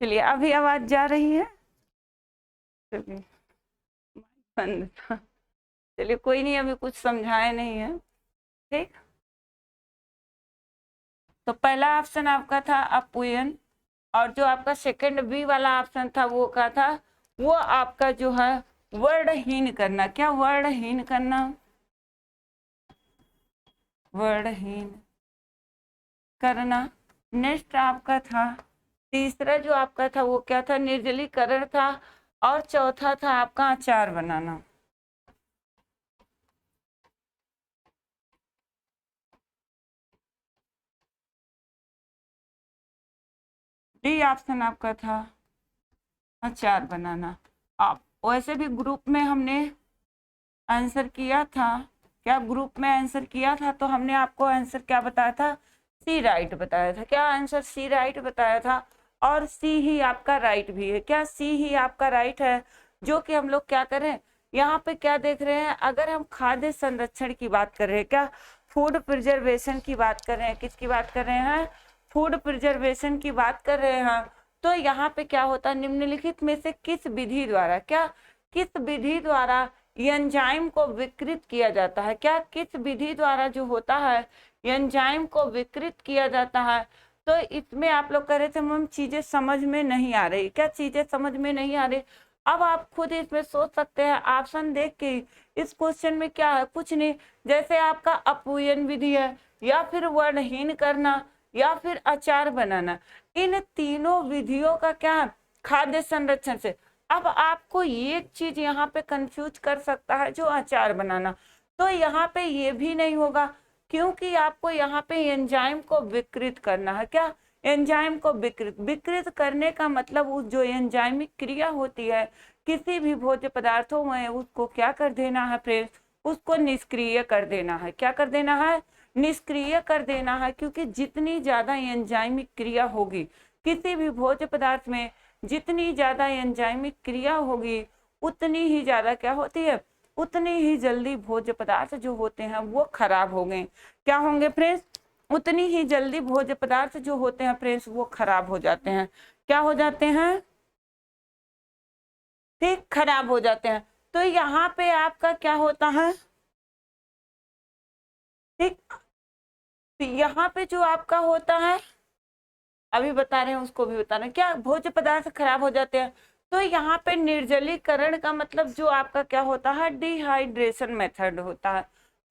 चलिए, अभी आवाज जा रही है? चलिए, बंद था। चलिए कोई नहीं, अभी कुछ समझाए नहीं है। ठीक, तो पहला ऑप्शन आपका था अपुयन, और जो आपका सेकंड बी वाला ऑप्शन था वो क्या था? वो आपका जो है वर्णहीन करना। क्या वर्णहीन करना? वर्णहीन करना। नेक्स्ट आपका था, तीसरा जो आपका था वो क्या था? निर्जलीकरण था। और चौथा था आपका अचार बनाना। डी ऑप्शन आपका था अचार बनाना। आप वैसे भी ग्रुप में हमने आंसर किया था। क्या ग्रुप में आंसर किया था? तो हमने आपको आंसर क्या बताया था? सी राइट बताया था। क्या आंसर सी राइट बताया था? और सी ही आपका राइट भी है। क्या सी ही आपका राइट है? जो कि हम लोग क्या करें, यहाँ पे क्या देख रहे हैं, अगर हम खाद्य संरक्षण की बात कर रहे हैं, क्या फूड प्रिजर्वेशन की बात कर रहे हैं, किसकी बात कर रहे हैं? फूड प्रिजर्वेशन की बात कर रहे हैं। तो यहाँ पे क्या होता है, निम्नलिखित में से किस विधि द्वारा, क्या किस विधि द्वारा एंजाइम को विकृत किया जाता है? क्या किस विधि द्वारा जो होता है एंजाइम को विकृत किया जाता है? तो इसमें आप लोग कह रहे थे मैम चीजें समझ में नहीं आ रही। क्या चीजें समझ में नहीं आ रही? अब आप खुद इसमें सोच सकते हैं ऑप्शन देख के। इस क्वेश्चन में क्या है? कुछ नहीं। जैसे आपका अपूयन विधि है, या फिर वर्णहीन करना, या फिर अचार बनाना, इन तीनों विधियों का क्या है? खाद्य संरक्षण से। अब आपको एक चीज यहाँ पे कंफ्यूज कर सकता है, जो अचार बनाना। तो यहाँ पे ये भी नहीं होगा, क्योंकि आपको यहाँ पे एंजाइम को विकृत करना है। क्या एंजाइम को विकृत विकृत करने का मतलब उस जो एंजाइमिक क्रिया होती है किसी भी भोज्य पदार्थों में, उसको क्या कर देना है फ्रेंड्स? उसको निष्क्रिय कर देना है। क्या कर देना है? निष्क्रिय कर देना है। क्योंकि जितनी ज्यादा एंजाइमिक क्रिया होगी किसी भी भोज्य पदार्थ में, जितनी ज्यादा एंजाइमिक क्रिया होगी उतनी ही ज्यादा क्या होती है? उतनी ही जल्दी भोज्य पदार्थ जो होते हैं वो खराब होंगे। क्या होंगे फ्रेंड्स? उतनी ही जल्दी भोज्य पदार्थ जो होते हैं फ्रेंड्स वो खराब हो जाते हैं। क्या हो जाते हैं? ठीक, खराब हो जाते हैं। तो यहाँ पे आपका क्या होता है? ठीक, तो यहाँ पे जो आपका होता है, अभी बता रहे हैं उसको भी बता रहे हैं, क्या भोज्य पदार्थ खराब हो जाते हैं। तो यहाँ पे निर्जलीकरण का मतलब जो आपका क्या होता है? डिहाइड्रेशन मेथड होता है।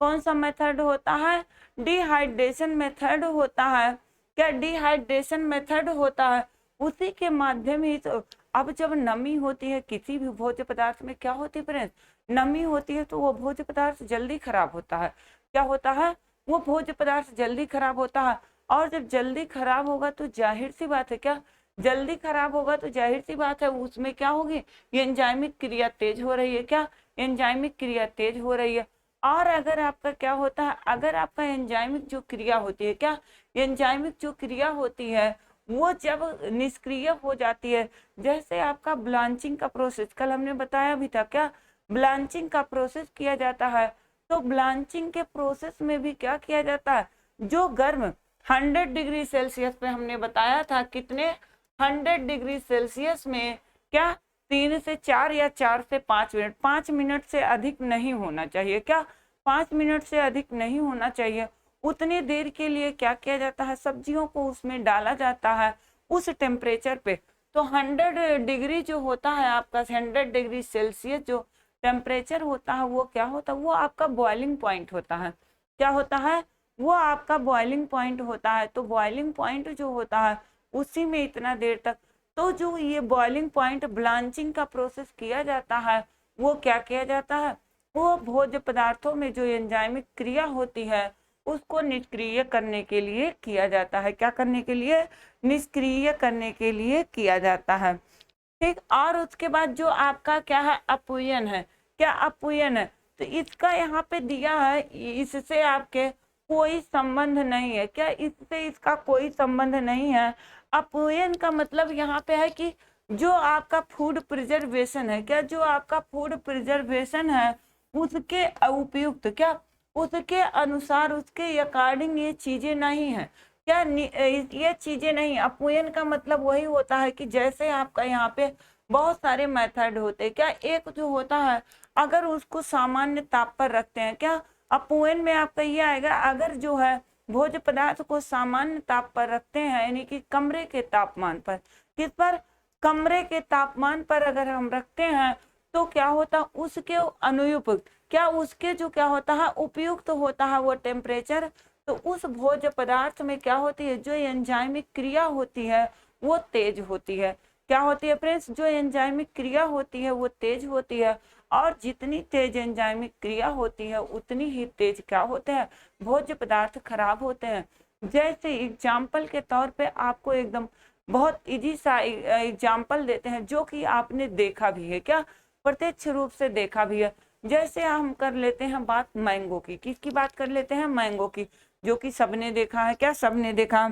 कौन सा मेथड होता है? डिहाइड्रेशन मेथड होता है। क्या डिहाइड्रेशन मेथड होता है? उसी के माध्यम ही तो, अब जब नमी होती है किसी भी भोज्य पदार्थ में, क्या होती है फ्रेंड्स? नमी होती है, तो वो भोज्य पदार्थ जल्दी खराब होता है। क्या होता है? वो भोज्य पदार्थ जल्दी खराब होता है। और जब जल्दी खराब होगा तो जाहिर सी बात है, क्या जल्दी खराब होगा तो जाहिर सी बात है उसमें क्या होगी? एंजाइमिक क्रिया तेज हो रही है। क्या एंजाइमिक क्रिया तेज हो रही है? और अगर आपका क्या होता है, अगर आपका एंजाइमिक जो क्रिया होती है, क्या एंजाइमिक जो क्रिया होती है वो जब निष्क्रिय हो जाती है, जैसे आपका ब्लांचिंग का प्रोसेस कल हमने बताया भी था, क्या ब्लांचिंग का प्रोसेस किया जाता है। तो ब्लांचिंग के प्रोसेस में भी क्या किया जाता है? जो गर्म 100 डिग्री सेल्सियस पे हमने बताया था, कितने? 100 डिग्री सेल्सियस में क्या 3 से 4 या 4 से 5 मिनट, 5 मिनट से अधिक नहीं होना चाहिए। क्या 5 मिनट से अधिक नहीं होना चाहिए? उतनी देर के लिए क्या किया जाता है? सब्जियों को उसमें डाला जाता है उस टेम्परेचर पे। तो 100 डिग्री जो होता है आपका, 100 डिग्री सेल्सियस जो टेम्परेचर होता है वो क्या होता है? वो आपका बॉइलिंग पॉइंट होता है। क्या होता है? वो आपका बॉइलिंग पॉइंट होता है। तो बॉइलिंग पॉइंट जो होता है उसी में इतना देर तक, तो जो ये बॉइलिंग पॉइंट ब्लांचिंग का प्रोसेस किया जाता है वो क्या किया जाता है? वो भोज्य पदार्थों में जो एंजाइमिक क्रिया होती है उसको निष्क्रिय करने के लिए किया जाता है। क्या करने के लिए? निष्क्रिय करने के लिए किया जाता है। ठीक, और उसके बाद जो आपका क्या है? अपूयन है। क्या अपूयन है? तो इसका यहाँ पे दिया है, इससे आपके कोई संबंध नहीं है। क्या इससे इसका कोई संबंध नहीं है? अपूयन का मतलब यहाँ पे है कि जो आपका फूड प्रिजर्वेशन है, क्या जो आपका फूड प्रिजर्वेशन है उसके उपयुक्त, क्या उसके अनुसार, उसके अकॉर्डिंग ये चीजें नहीं है। क्या ये चीजें नहीं। अपव्यय का मतलब वही होता है कि जैसे आपका यहाँ पे बहुत सारे मेथड होते हैं, क्या एक जो होता है अगर उसको सामान्य ताप पर रखते हैं, क्या अपव्यय में आपका ये आएगा, अगर जो है भोज्य पदार्थ को सामान्य ताप पर रखते हैं यानी कि कमरे के तापमान पर, किस पर, कमरे के तापमान पर अगर हम रखते हैं तो क्या होता, उसके अनुपयुक्त, क्या उसके जो क्या होता है उपयुक्त होता है वो टेम्परेचर, तो उस भोज्य पदार्थ में क्या होती है, जो एंजाइमिक क्रिया होती है वो तेज होती है। क्या होती है फ्रेंड्स, जो एंजाइमिक क्रिया होती है वो तेज होती है, और जितनी तेज एंजाइमिक क्रिया होती है उतनी ही तेज क्या होते हैं, भोज्य पदार्थ खराब होते हैं। जैसे एग्जाम्पल के तौर पे आपको एकदम बहुत इजी सा एग्जाम्पल देते हैं जो कि आपने देखा भी है, क्या प्रत्यक्ष रूप से देखा भी है। जैसे हम कर लेते हैं बात मैंगो की, किसकी बात कर लेते हैं, मैंगो की, जो कि सबने देखा है, क्या सबने देखा।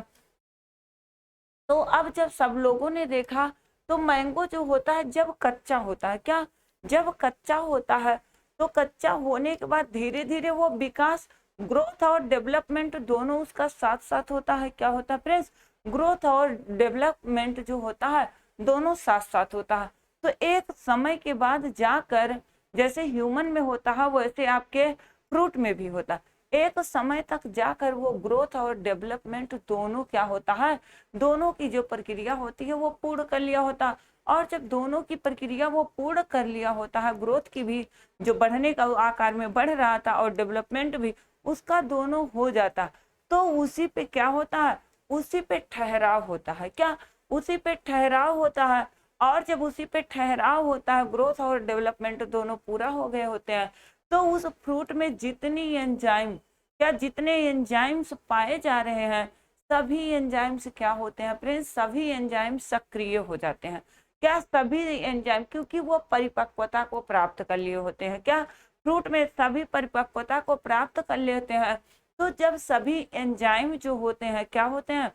तो अब जब सब लोगों ने देखा तो मैंगो जो होता है जब कच्चा होता है, क्या जब कच्चा होता है तो कच्चा होने के बाद धीरे धीरे वो विकास, ग्रोथ और डेवलपमेंट दोनों उसका साथ साथ होता है। क्या होता है फ्रेंड्स, ग्रोथ और डेवलपमेंट जो होता है दोनों साथ साथ होता है। तो एक समय के बाद जाकर, जैसे ह्यूमन में होता है वैसे आपके फ्रूट में भी होता है, एक समय तक जाकर वो ग्रोथ और डेवलपमेंट दोनों क्या होता है, दोनों की जो प्रक्रिया होती है वो पूर्ण कर लिया होता है। और जब दोनों की प्रक्रिया वो पूर्ण कर लिया होता है, ग्रोथ की भी जो बढ़ने का आकार में बढ़ रहा था और डेवलपमेंट भी उसका दोनों हो जाता, तो उसी पे क्या होता है, उसी पे ठहराव होता है, क्या उसी पे ठहराव होता है। और जब उसी पे ठहराव होता है, ग्रोथ और डेवलपमेंट दोनों पूरा हो गए होते हैं, तो उस फ्रूट में जितनी एंजाइम, क्या जितने एंजाइम्स पाए जा रहे हैं सभी एंजाइम्स क्या होते हैं फ्रेंड्स, सभी एंजाइम सक्रिय हो जाते हैं। क्या सभी एंजाइम, क्योंकि वो परिपक्वता को प्राप्त कर लिए होते हैं, क्या फ्रूट में सभी परिपक्वता को प्राप्त कर लेते हैं। तो जब सभी एंजाइम जो होते हैं क्या होते हैं,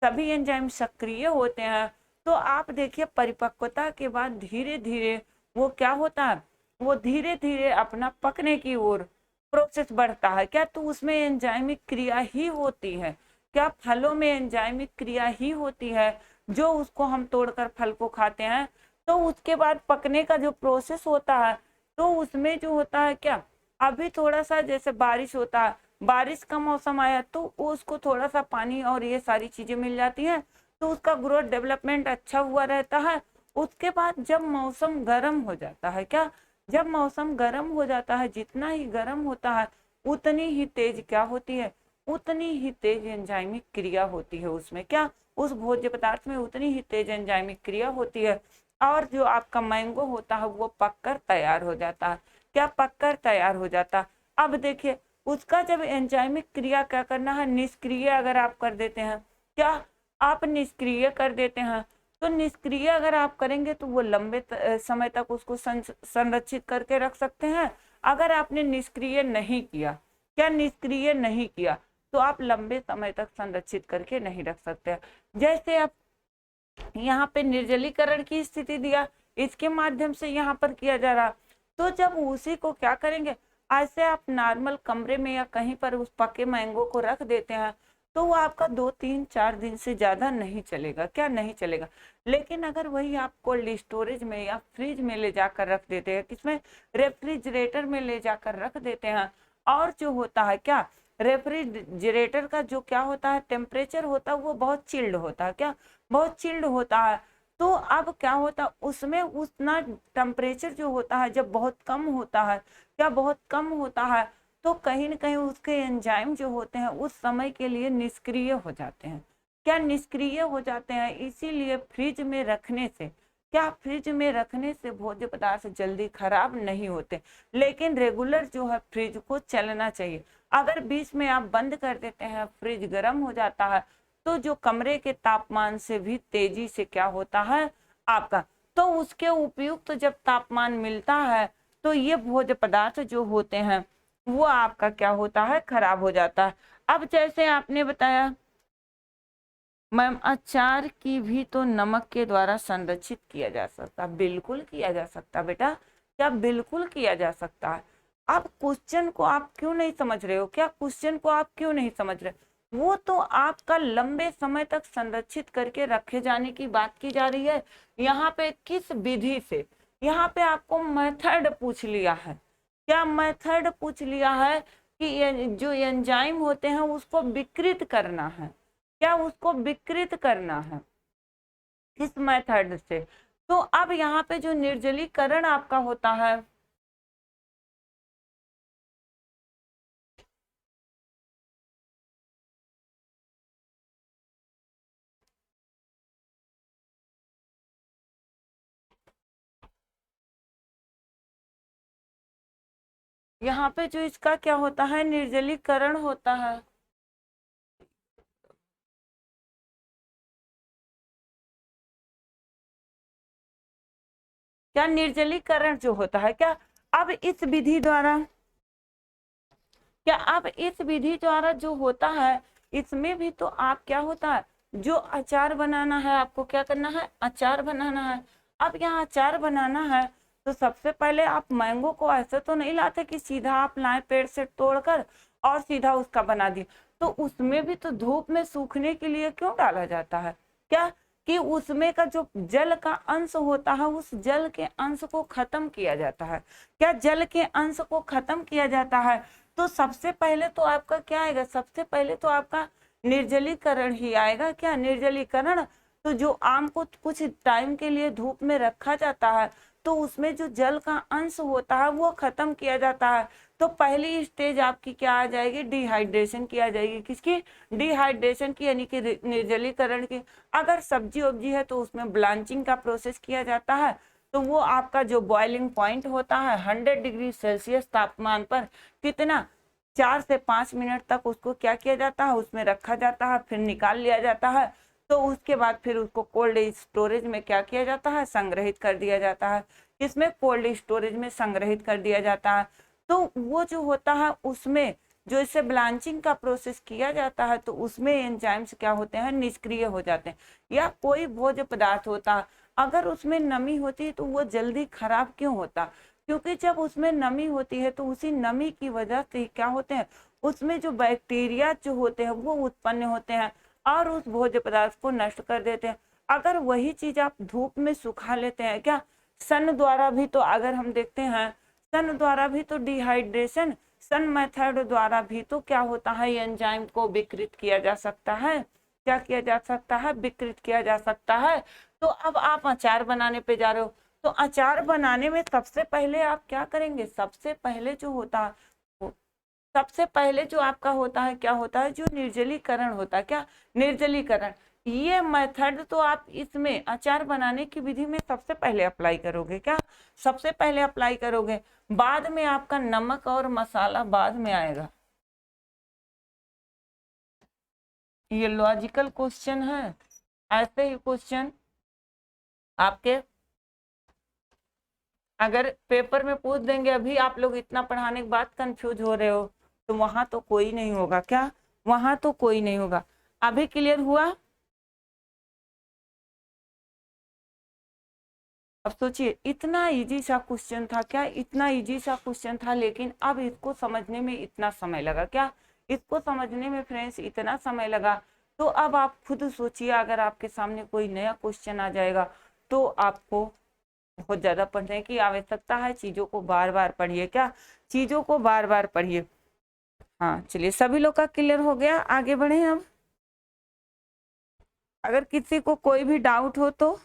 सभी एंजाइम सक्रिय होते हैं, तो आप देखिए परिपक्वता के बाद धीरे धीरे वो क्या होता है, वो धीरे धीरे अपना पकने की ओर प्रोसेस बढ़ता है। क्या तो उसमें एंजाइमिक क्रिया ही होती है, क्या फलों में एंजाइमिक क्रिया ही होती है, जो उसको हम तोड़कर फल को खाते हैं। तो उसके बाद पकने का जो प्रोसेस होता है तो उसमें जो होता है, क्या अभी थोड़ा सा जैसे बारिश होता है, बारिश का मौसम आया तो उसको थोड़ा सा पानी और ये सारी चीजें मिल जाती हैं, तो उसका ग्रोथ डेवलपमेंट अच्छा हुआ रहता है। उसके बाद जब मौसम गर्म हो जाता है, क्या जब मौसम गर्म हो जाता है, जितना ही गर्म होता है उतनी ही तेज क्या होती है, उतनी ही तेज एंजाइमिक क्रिया होती है उसमें, क्या उस भोज्य पदार्थ में उतनी ही तेज एंजाइमिक क्रिया होती है। और जो आपका मैंगो होता है वो पककर तैयार हो जाता है, क्या पककर तैयार हो जाता है। अब देखिए उसका जब एंजाइमिक क्रिया क्या करना है, निष्क्रिय अगर आप कर देते हैं, क्या आप निष्क्रिय कर देते हैं, तो निष्क्रिय अगर आप करेंगे तो वो लंबे समय तक उसको संरक्षित करके रख सकते हैं। अगर आपने निष्क्रिय नहीं किया, क्या निष्क्रिय नहीं किया, तो आप लंबे समय तक संरक्षित करके नहीं रख सकते। जैसे आप यहाँ पे निर्जलीकरण की स्थिति दिया, इसके माध्यम से यहाँ पर किया जा रहा, तो जब उसी को क्या करेंगे, ऐसे आप नॉर्मल कमरे में या कहीं पर उस पके मैंगो को रख देते हैं तो वो आपका 2-3-4 दिन से ज्यादा नहीं चलेगा, क्या नहीं चलेगा। लेकिन अगर वही आप कोल्ड स्टोरेज में या फ्रिज में ले जाकर रख देते हैं, किसमें, रेफ्रिजरेटर में ले जाकर रख देते हैं, और जो होता है क्या, रेफ्रिजरेटर का जो क्या होता है टेम्परेचर होता है वो बहुत चिल्ड होता है, क्या बहुत चिल्ड होता है। तो अब क्या होता है उसमें उतना टेम्परेचर जो होता है जब बहुत कम होता है, क्या बहुत कम होता है, तो कहीं न कहीं उसके एंजाइम जो होते हैं उस समय के लिए निष्क्रिय हो जाते हैं, क्या निष्क्रिय हो जाते हैं। इसीलिए फ्रिज में रखने से, क्या फ्रिज में रखने से भोज्य पदार्थ जल्दी खराब नहीं होते, लेकिन रेगुलर जो है फ्रिज को चलना चाहिए। अगर बीच में आप बंद कर देते हैं, फ्रिज गर्म हो जाता है, तो जो कमरे के तापमान से भी तेजी से क्या होता है आपका, तो उसके उपयुक्त जब तापमान मिलता है तो ये भोज्य पदार्थ जो होते हैं वो आपका क्या होता है, खराब हो जाता है। अब जैसे आपने बताया मैम अचार की भी तो नमक के द्वारा संरक्षित किया जा सकता, बिल्कुल किया जा सकता बेटा, क्या बिल्कुल किया जा सकता है। आप क्वेश्चन को आप क्यों नहीं समझ रहे हो, क्या क्वेश्चन को आप क्यों नहीं समझ रहे, वो तो आपका लंबे समय तक संरक्षित करके रखे जाने की बात की जा रही है। यहाँ पे किस विधि से, यहाँ पे आपको मेथड पूछ लिया है। क्या मेथड पूछ लिया है कि ये जो एंजाइम होते हैं उसको विकृत करना है, क्या उसको विकृत करना है किस मेथड से। तो अब यहाँ पे जो निर्जलीकरण आपका होता है, यहाँ पे जो इसका क्या होता है, निर्जलीकरण होता है। क्या निर्जलीकरण जो होता है, क्या अब इस विधि द्वारा, क्या अब इस विधि द्वारा जो होता है, इसमें भी तो आप क्या होता है, जो अचार बनाना है, आपको क्या करना है, अचार बनाना है। अब यहाँ अचार बनाना है तो सबसे पहले आप मैंगो को ऐसे तो नहीं लाते कि सीधा आप लाए पेड़ से तोड़कर और सीधा उसका बना दिए। तो उसमें भी तो धूप में सूखने के लिए क्यों डाला जाता है, क्या कि उसमें का जो जल का अंश होता है, उस जल के अंश को खत्म किया जाता है। क्या जल के अंश को खत्म किया जाता है, तो सबसे पहले तो आपका क्या आएगा, सबसे पहले तो आपका निर्जलीकरण ही आएगा। क्या निर्जलीकरण, तो जो आम को कुछ टाइम के लिए धूप में रखा जाता है तो उसमें जो जल का अंश होता है वो खत्म किया जाता है। तो पहली स्टेज आपकी क्या आ जाएगी, डिहाइड्रेशन की आ जाएगी। किसकी, डिहाइड्रेशन की, यानी कि निर्जलीकरण की। अगर सब्जी वब्जी है तो उसमें ब्लांचिंग का प्रोसेस किया जाता है, तो वो आपका जो बॉइलिंग पॉइंट होता है 100 डिग्री सेल्सियस तापमान पर कितना, 4 से 5 मिनट तक उसको क्या किया जाता है, उसमें रखा जाता है, फिर निकाल लिया जाता है। तो उसके बाद फिर उसको कोल्ड स्टोरेज में क्या किया जाता है, संग्रहित कर दिया जाता है। इसमें कोल्ड स्टोरेज में संग्रहित कर दिया जाता है। तो वो जो होता है उसमें जो इसे ब्लांचिंग का प्रोसेस किया जाता है तो उसमें एंजाइम्स क्या होते हैं, निष्क्रिय हो जाते हैं। या कोई भोज्य पदार्थ होता है, अगर उसमें नमी होती है तो वो जल्दी खराब क्यों होता, क्योंकि जब उसमें नमी होती है तो उसी नमी की वजह से क्या होते हैं, उसमें जो बैक्टीरिया जो होते हैं वो उत्पन्न होते हैं और उस भोज्य पदार्थ को नष्ट कर देते हैं। अगर वही चीज आप धूप में सुखा लेते हैं, क्या सन द्वारा भी, तो अगर हम देखते हैं सन द्वारा भी तो डिहाइड्रेशन, सन मेथड द्वारा भी तो क्या होता है, एंजाइम को विकृत किया जा सकता है। क्या किया जा सकता है, विकृत किया जा सकता है। तो अब आप अचार बनाने पे जा रहे हो, तो अचार बनाने में सबसे पहले आप क्या करेंगे, सबसे पहले जो होता है, सबसे पहले जो आपका होता है, क्या होता है, जो निर्जलीकरण होता है, क्या निर्जलीकरण, ये मेथड तो आप इसमें अचार बनाने की विधि में सबसे पहले अप्लाई करोगे। क्या सबसे पहले अप्लाई करोगे, बाद में आपका नमक और मसाला बाद में आएगा। ये लॉजिकल क्वेश्चन है, ऐसे ही क्वेश्चन आपके अगर पेपर में पूछ देंगे, अभी आप लोग इतना पढ़ाने के बाद कंफ्यूज हो रहे हो, तो वहां तो कोई नहीं होगा। क्या वहां तो कोई नहीं होगा। अभी क्लियर हुआ। अब सोचिए, इतना इजी सा क्वेश्चन था, क्या इतना इजी सा क्वेश्चन था, लेकिन अब इसको समझने में इतना समय लगा। क्या इसको समझने में फ्रेंड्स इतना समय लगा। तो अब आप खुद सोचिए, अगर आपके सामने कोई नया क्वेश्चन आ जाएगा तो आपको बहुत ज्यादा पढ़ने की आवश्यकता है। चीजों को बार बार पढ़िए, क्या चीजों को बार बार पढ़िए। हाँ चलिए, सभी लोग का क्लियर हो गया, आगे बढ़े अब। अगर किसी को कोई भी डाउट हो तो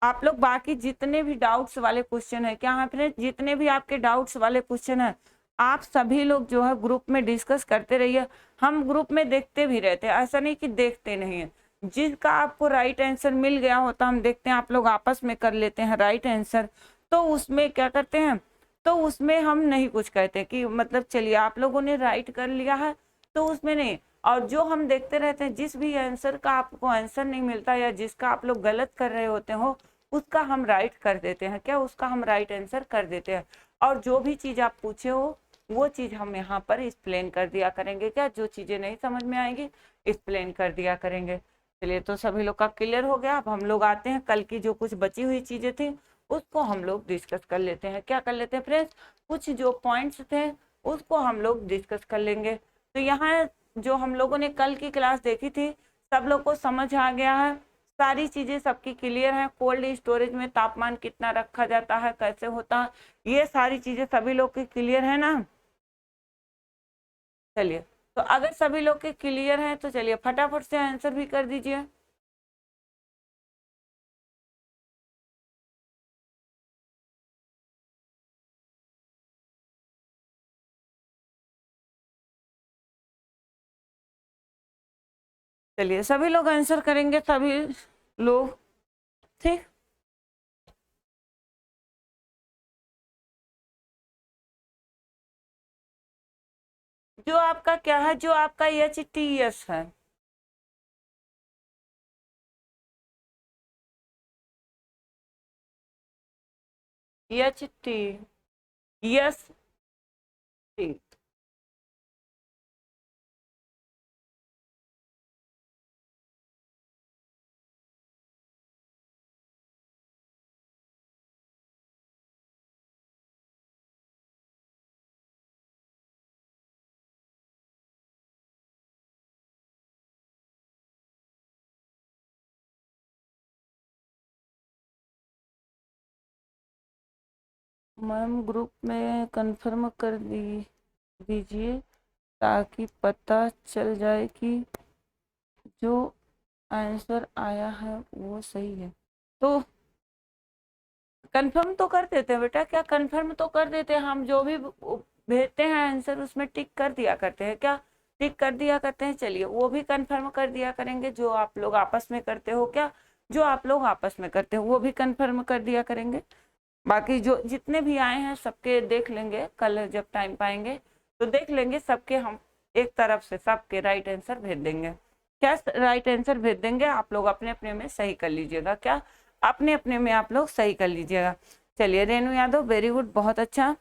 आप लोग, बाकी जितने भी डाउट्स वाले क्वेश्चन है, क्या है फ्रेंड्स, जितने भी आपके डाउट्स वाले क्वेश्चन है, आप सभी लोग जो है ग्रुप में डिस्कस करते रहिए। हम ग्रुप में देखते भी रहते हैं, ऐसा नहीं कि देखते नहीं है। जिसका आपको राइट आंसर मिल गया होता, हम देखते हैं आप लोग आपस में कर लेते हैं राइट आंसर, तो उसमें क्या करते हैं, तो उसमें हम नहीं कुछ कहते कि मतलब चलिए आप लोगों ने राइट कर लिया है तो उसमें नहीं। और जो हम देखते रहते हैं, जिस भी आंसर का आपको आंसर नहीं मिलता या जिसका आप लोग गलत कर रहे होते हो, उसका हम राइट कर देते हैं। क्या उसका हम राइट आंसर कर देते हैं। और जो भी चीज आप पूछे हो वो चीज हम यहाँ पर एक्सप्लेन कर दिया करेंगे। क्या जो चीजें नहीं समझ में आएंगी एक्सप्लेन कर दिया करेंगे। चलिए, तो सभी लोग का क्लियर हो गया। अब हम लोग आते हैं कल की जो कुछ बची हुई चीजें थी उसको हम लोग डिस्कस कर लेते हैं। क्या कर लेते हैं फ्रेंड्स, कुछ जो पॉइंट्स थे उसको हम लोग डिस्कस कर लेंगे। तो यहाँ जो हम लोगों ने कल की क्लास देखी थी सब लोग को समझ आ गया है, सारी चीजें सबकी क्लियर है। कोल्ड स्टोरेज में तापमान कितना रखा जाता है, कैसे होता है, ये सारी चीजें सभी लोग की क्लियर है ना। चलिए, तो अगर सभी लोग के क्लियर है तो चलिए फटाफट से आंसर भी कर दीजिए। चलिए सभी लोग आंसर करेंगे, सभी लोग, ठीक। जो आपका क्या है, जो आपका HTS है, HTS, मैम ग्रुप में कंफर्म कर दीजिए ताकि पता चल जाए कि जो आंसर आया है वो सही है। तो कंफर्म तो कर देते हैं बेटा, क्या कंफर्म तो कर देते हैं, हम जो भी भेजते हैं आंसर उसमें टिक कर दिया करते हैं, क्या टिक कर दिया करते हैं। चलिए वो भी कंफर्म कर दिया करेंगे, जो आप लोग आपस में करते हो, क्या जो आप लोग आपस में करते हो वो भी कंफर्म कर दिया करेंगे। बाकी जो जितने भी आए हैं सबके देख लेंगे, कल जब टाइम पाएंगे तो देख लेंगे सबके, हम एक तरफ से सबके राइट आंसर भेज देंगे। क्या राइट आंसर भेज देंगे, आप लोग अपने अपने में सही कर लीजिएगा, क्या अपने अपने में आप लोग सही कर लीजिएगा। चलिए रेणु यादव वेरी गुड, बहुत अच्छा।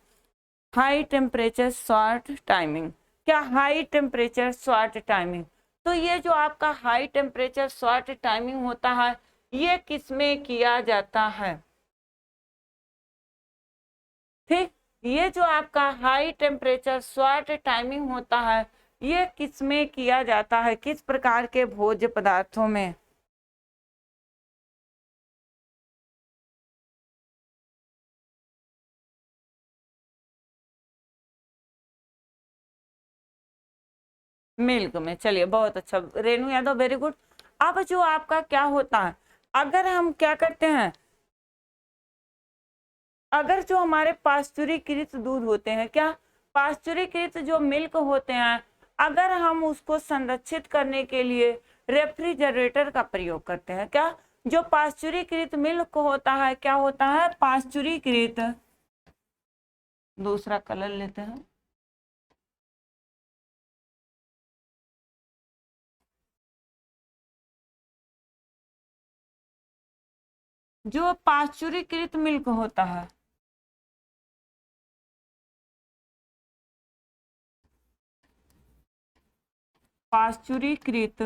हाई टेम्परेचर शॉर्ट टाइमिंग, क्या हाई टेम्परेचर शॉर्ट टाइमिंग, तो ये जो आपका हाई टेम्परेचर शॉर्ट टाइमिंग होता है ये किसमें किया जाता है, ठीक। ये जो आपका हाई टेम्परेचर शॉर्ट टाइमिंग होता है ये किसमें किया जाता है, किस प्रकार के भोज्य पदार्थों में। मिल्क में, चलिए बहुत अच्छा रेणु यादव वेरी गुड। अब जो आपका क्या होता है, अगर हम क्या करते हैं, अगर जो हमारे पाश्चुरीकृत दूध होते हैं, क्या पाश्चुरीकृत जो मिल्क होते हैं, अगर हम उसको संरक्षित करने के लिए रेफ्रिजरेटर का प्रयोग करते हैं, क्या जो पाश्चुरीकृत मिल्क होता है क्या होता है, पाश्चुरीकृत, दूसरा कलर लेते हैं, जो पाश्चुरीकृत मिल्क होता है, पाश्चुरीकृत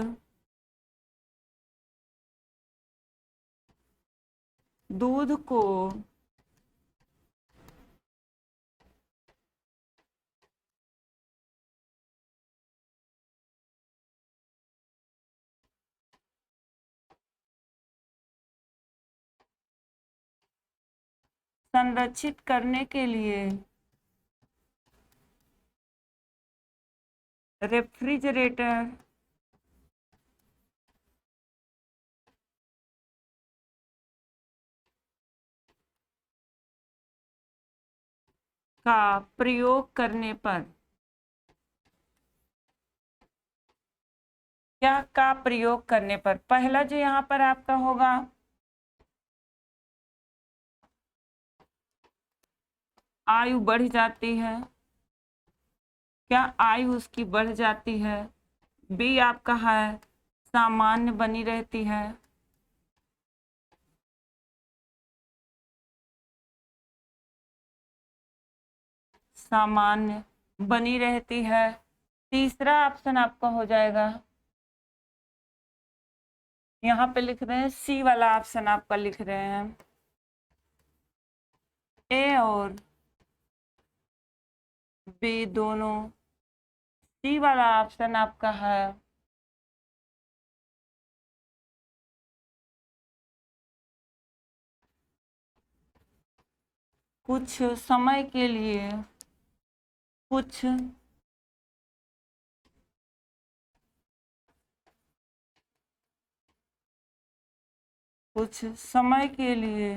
दूध को संरक्षित करने के लिए रेफ्रिजरेटर का प्रयोग करने पर, क्या का प्रयोग करने पर, पहला जो यहाँ पर आपका होगा आयु बढ़ जाती है, क्या आयु उसकी बढ़ जाती है। बी आपका है सामान्य बनी रहती है, सामान्य बनी रहती है। तीसरा ऑप्शन आपका हो जाएगा, यहाँ पे लिख रहे हैं सी वाला ऑप्शन आपका लिख रहे हैं, ए और बी दोनों सी वाला ऑप्शन आपका है। कुछ समय के लिए, कुछ समय के लिए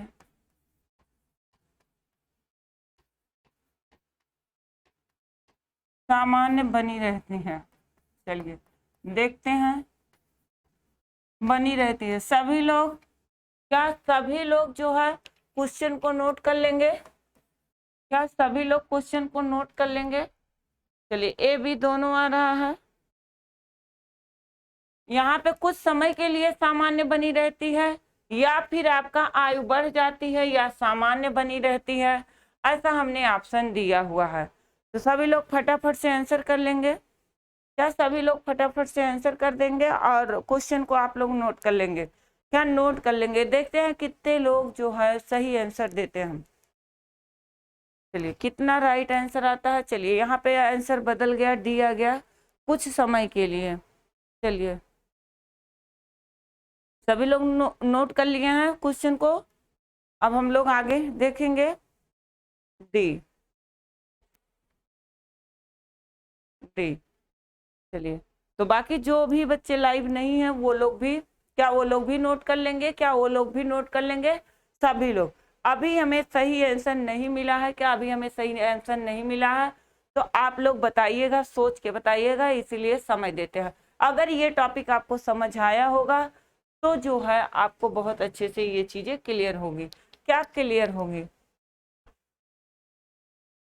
सामान्य बनी रहती है। चलिए देखते हैं। बनी रहती है, सभी लोग, क्या सभी लोग जो है क्वेश्चन को नोट कर लेंगे? क्या सभी लोग क्वेश्चन को नोट कर लेंगे? चलिए ए बी दोनों आ रहा है। यहाँ पे कुछ समय के लिए सामान्य बनी रहती है, या फिर आपका आयु बढ़ जाती है, या सामान्य बनी रहती है, ऐसा हमने ऑप्शन दिया हुआ है। तो सभी लोग फटाफट से आंसर कर लेंगे। क्या सभी लोग फटाफट से आंसर कर देंगे और क्वेश्चन को आप लोग नोट कर लेंगे? क्या नोट कर लेंगे? देखते हैं कितने लोग जो है सही आंसर देते हैं। चलिए कितना राइट आंसर आता है। चलिए यहाँ पे आंसर बदल गया, डी आ गया, कुछ समय के लिए। चलिए सभी लोग नोट कर लिए हैं क्वेश्चन को। अब हम लोग आगे देखेंगे। D, D. चलिए तो बाकी जो भी बच्चे लाइव नहीं है वो लोग भी, क्या वो लोग भी नोट कर लेंगे? क्या वो लोग भी नोट कर लेंगे? सभी लोग। अभी हमें सही आंसर नहीं मिला है। क्या अभी हमें सही आंसर नहीं मिला है? तो आप लोग बताइएगा, सोच के बताइएगा, इसीलिए समय देते हैं। अगर ये टॉपिक आपको समझ आया होगा तो जो है आपको बहुत अच्छे से ये चीजें क्लियर होगी। क्या क्लियर होगी?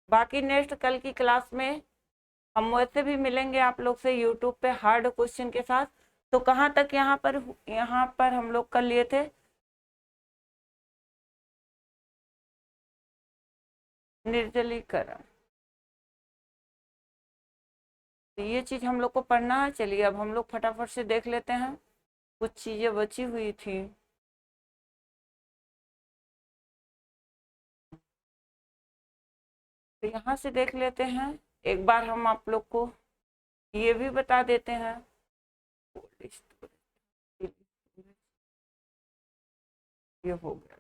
बाकी नेक्स्ट कल की क्लास में हम वैसे भी मिलेंगे आप लोग से यूट्यूब पे हार्ड क्वेश्चन के साथ। तो कहाँ तक यहाँ पर हम लोग कर लिए थे? निर्जलीकरण। तो ये चीज हम लोग को पढ़ना है। चलिए अब हम लोग फटाफट से देख लेते हैं, कुछ चीजें बची हुई थी। तो यहाँ से देख लेते हैं। एक बार हम आप लोग को ये भी बता देते हैं। ये हो गया,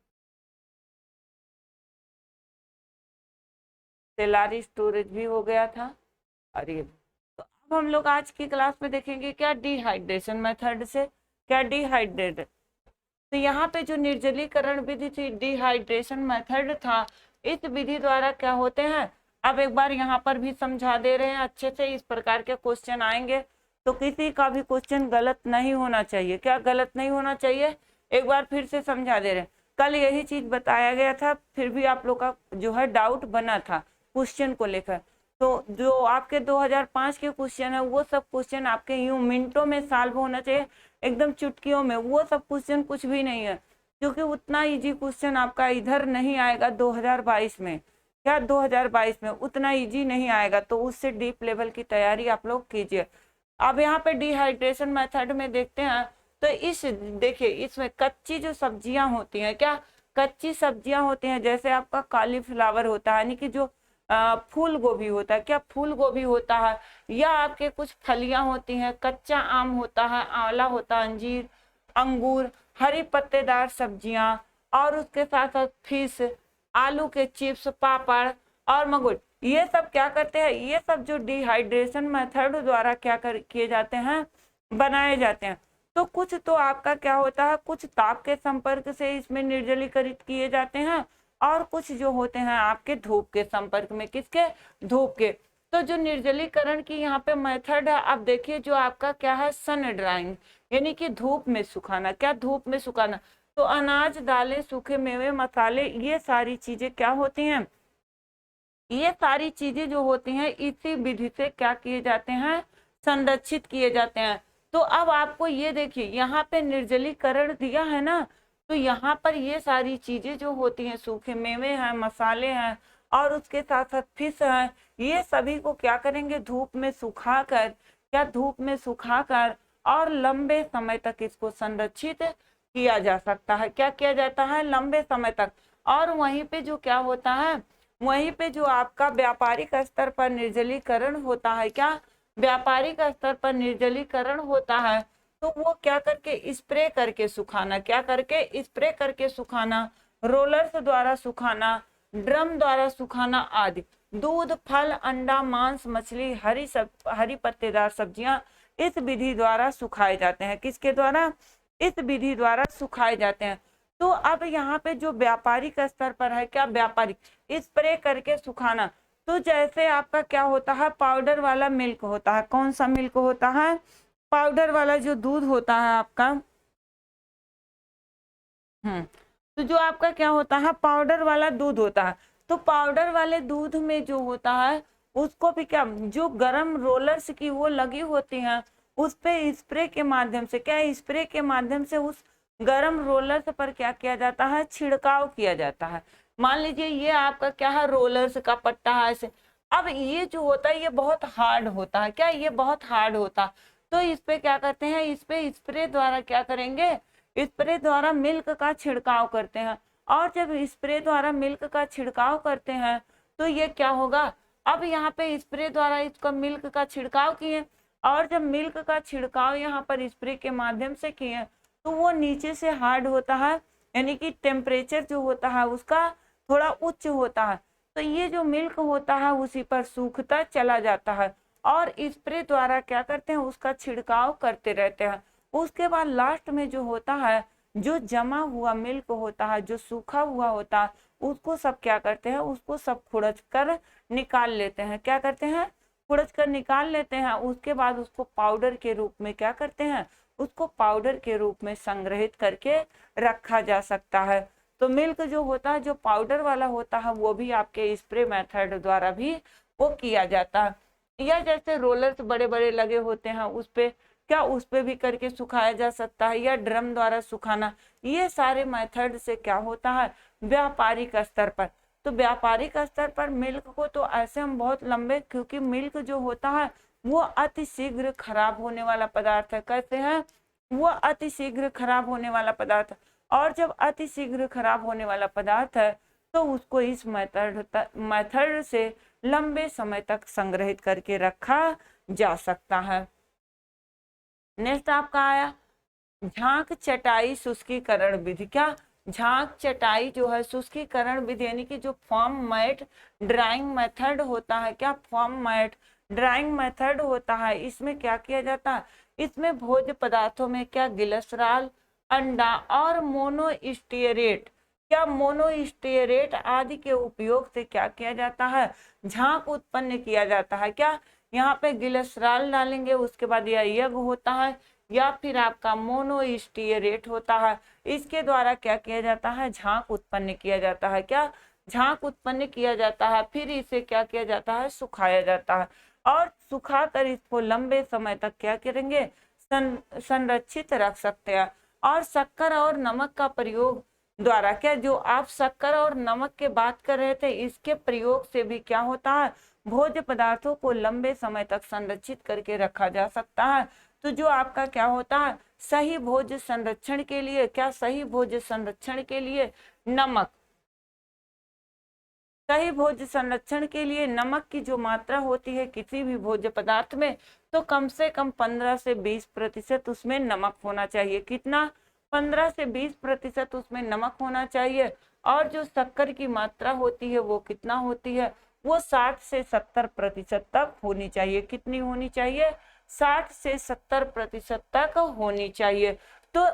सेलारी स्टोरेज भी हो गया था। और ये तो अब हम लोग आज की क्लास में देखेंगे क्या डिहाइड्रेशन मेथड से। क्या डिहाइड्रेट, तो यहाँ पे जो निर्जलीकरण विधि थी, डिहाइड्रेशन मेथड था, इस विधि द्वारा क्या होते हैं, अब एक बार यहाँ पर भी समझा दे रहे हैं अच्छे से। इस प्रकार के क्वेश्चन आएंगे तो किसी का भी क्वेश्चन गलत नहीं होना चाहिए। क्या गलत नहीं होना चाहिए? एक बार फिर से समझा दे रहे हैं। कल यही चीज बताया गया था, फिर भी आप लोग का जो है डाउट बना था क्वेश्चन को लेकर। तो जो आपके 2005 के क्वेश्चन है वो सब क्वेश्चन आपके यूं मिनटों में सॉल्व होना चाहिए, एकदम चुटकियों में। वो सब क्वेश्चन कुछ भी नहीं है, क्योंकि उतना इजी क्वेश्चन आपका इधर नहीं आएगा 2022 में। क्या 2022 में उतना इजी नहीं आएगा, तो उससे डीप लेवल की तैयारी आप लोग कीजिए। अब यहाँ पे डिहाइड्रेशन मेथड में देखते हैं तो इस देखिए इसमें कच्ची जो सब्जियां होती हैं, क्या कच्ची सब्जियां होती हैं, जैसे आपका कॉलीफ्लावर होता है, यानी कि जो फूल गोभी होता है, क्या फूल गोभी होता है, या आपके कुछ फलियां होती हैं, कच्चा आम होता है, आंवला होता है, अंजीर, अंगूर, हरी पत्तेदार सब्जियां, और उसके साथ साथ फिश, आलू के चिप्स, पापड़ और मगुर, ये सब क्या करते हैं, ये सब जो डिहाइड्रेशन मेथड द्वारा क्या किए जाते हैं, बनाए जाते हैं। तो कुछ तो आपका क्या होता है, कुछ ताप के संपर्क से इसमें निर्जलीकरित किए जाते हैं, और कुछ जो होते हैं आपके धूप के संपर्क में। किसके? धूप के। तो जो निर्जलीकरण की यहाँ पे मेथड है, आप देखिए जो आपका क्या है, सन ड्राइंग, यानी कि धूप में सुखाना। क्या? धूप में सुखाना। तो अनाज, दालें, सूखे मेवे, मसाले, ये सारी चीजें क्या होती हैं, ये सारी चीजें जो होती हैं इसी विधि से क्या किए जाते हैं, संरक्षित किए जाते हैं। तो अब आपको ये देखिए यहाँ पे निर्जलीकरण दिया है ना, तो यहाँ पर ये सारी चीजें जो होती हैं, सूखे मेवे हैं, मसाले हैं, और उसके साथ साथ फिश है, ये सभी को क्या करेंगे, धूप में सुखाकर, क्या धूप में सुखाकर और लंबे समय तक इसको संरक्षित किया जा सकता है। क्या किया जाता है? लंबे समय तक। और वहीं पे जो क्या होता है, वहीं पे जो आपका व्यापारिक स्तर पर निर्जलीकरण होता है, क्या व्यापारिक स्तर पर निर्जलीकरण होता है तो वो क्या करके स्प्रे करके सुखाना, क्या करके स्प्रे करके सुखाना, रोलर्स द्वारा सुखाना, ड्रम द्वारा सुखाना आदि। दूध, फल, अंडा, मांस, मछली, हरी पत्तेदार सब्जियां इस विधि द्वारा सुखाए जाते हैं। किसके द्वारा? इस विधि द्वारा सुखाए जाते हैं। तो अब यहाँ पे जो व्यापारिक स्तर पर है, क्या व्यापारिक स्प्रे करके सुखाना, तो जैसे आपका क्या होता है, पाउडर वाला मिल्क होता है। कौन सा मिल्क होता है? पाउडर वाला जो दूध होता है आपका, तो जो आपका क्या होता है, पाउडर वाला दूध होता है। तो पाउडर वाले दूध में जो होता है उसको भी क्या, जो गरम रोलर्स की वो लगी होती हैं, उस पे स्प्रे के माध्यम से, क्या स्प्रे के माध्यम से उस गरम रोलर्स पर क्या किया जाता है, छिड़काव किया जाता है। मान लीजिए ये आपका क्या है, रोलर्स का पट्टा है ऐसे। अब ये जो होता है ये बहुत हार्ड होता है, क्या ये बहुत हार्ड होता है। तो इस पे क्या करते हैं, इस पे स्प्रे द्वारा क्या करेंगे, स्प्रे द्वारा मिल्क का छिड़काव करते हैं। और जब स्प्रे द्वारा मिल्क का छिड़काव करते हैं तो ये क्या होगा, अब यहाँ पे स्प्रे द्वारा इसका मिल्क का छिड़काव किए, और जब मिल्क का छिड़काव यहाँ पर स्प्रे के माध्यम से किए तो वो नीचे से हार्ड होता है, यानी कि टेम्परेचर जो होता है उसका थोड़ा उच्च होता है। तो ये जो मिल्क होता है उसी पर सूखता चला जाता है, और स्प्रे द्वारा क्या करते हैं, उसका छिड़काव करते रहते हैं। उसके बाद लास्ट में जो होता है, जो जमा हुआ मिल्क होता है, जो सूखा हुआ होता है, उसको सब क्या करते हैं, उसको सब खुड़च कर निकाल लेते हैं। क्या करते हैं, खुड़च कर निकाल लेते हैं। उसके बाद उसको पाउडर के रूप में क्या करते हैं, उसको पाउडर के रूप में संग्रहित करके रखा जा सकता है। तो मिल्क जो होता है, जो पाउडर वाला होता है, वो भी आपके स्प्रे मेथड द्वारा भी वो किया जाता है। या जैसे रोलर्स बड़े बड़े लगे होते हैं उस पे क्या, उस पे भी करके सुखाया जा सकता है, या ड्रम द्वारा सुखाना। ये सारे मेथड से क्या होता है, व्यापारिक स्तर पर। तो व्यापारिक स्तर पर मिल्क को तो ऐसे हम बहुत लंबे, क्योंकि मिल्क जो होता है वो अति शीघ्र खराब होने वाला पदार्थ है। कैसे है, वो अति शीघ्र खराब होने वाला पदार्थ है। और जब अति शीघ्र खराब होने वाला पदार्थ है तो उसको इस मेथड से लंबे समय तक संग्रहित करके रखा जा सकता है। नेक्स्ट आपका आया झांक चटाई शुष्कीकरण विधि। क्या, झांक चटाई जो है शुष्कीकरण विधि, यानी कि जो फॉर्म मैट ड्राइंग मेथड होता है, क्या फॉर्म मैट ड्राइंग मेथड होता है, इसमें क्या किया जाता है, इसमें भोज्य पदार्थों में क्या, गिलसराल, अंडा और मोनोस्टेरेट, क्या मोनोस्टेरेट आदि के उपयोग से क्या किया जाता है, झांक उत्पन्न किया जाता है। क्या, यहाँ पे गिलसराल डालेंगे, उसके बाद यह यज्ञ होता है, या फिर आपका मोनोस्टेरेट होता है। इसके द्वारा क्या किया जाता है, झांक उत्पन्न किया जाता है। क्या, झांक उत्पन्न किया जाता है। फिर इसे क्या किया जाता है, सुखाया जाता है, और सुखाकर इसको लंबे समय तक क्या करेंगे, संरक्षित रख सकते हैं। और शक्कर और नमक का प्रयोग द्वारा, क्या जो आप शक्कर और नमक के बात कर रहे थे, इसके प्रयोग से भी क्या होता है, भोज्य पदार्थों को लंबे समय तक संरक्षित करके रखा जा सकता है। तो जो आपका क्या होता है, सही भोज्य संरक्षण के लिए, क्या सही भोज्य संरक्षण के लिए नमक, सही भोज्य संरक्षण के लिए नमक की जो मात्रा होती है किसी भी भोज्य पदार्थ में, तो कम से कम 15 से 20% उसमें नमक होना चाहिए। कितना, 15 से 20% उसमें नमक होना चाहिए। और जो शक्कर की मात्रा होती है वो कितना होती है, वो 60 से 70% तक होनी चाहिए। कितनी होनी चाहिए, 60 से 70% तक होनी चाहिए। तो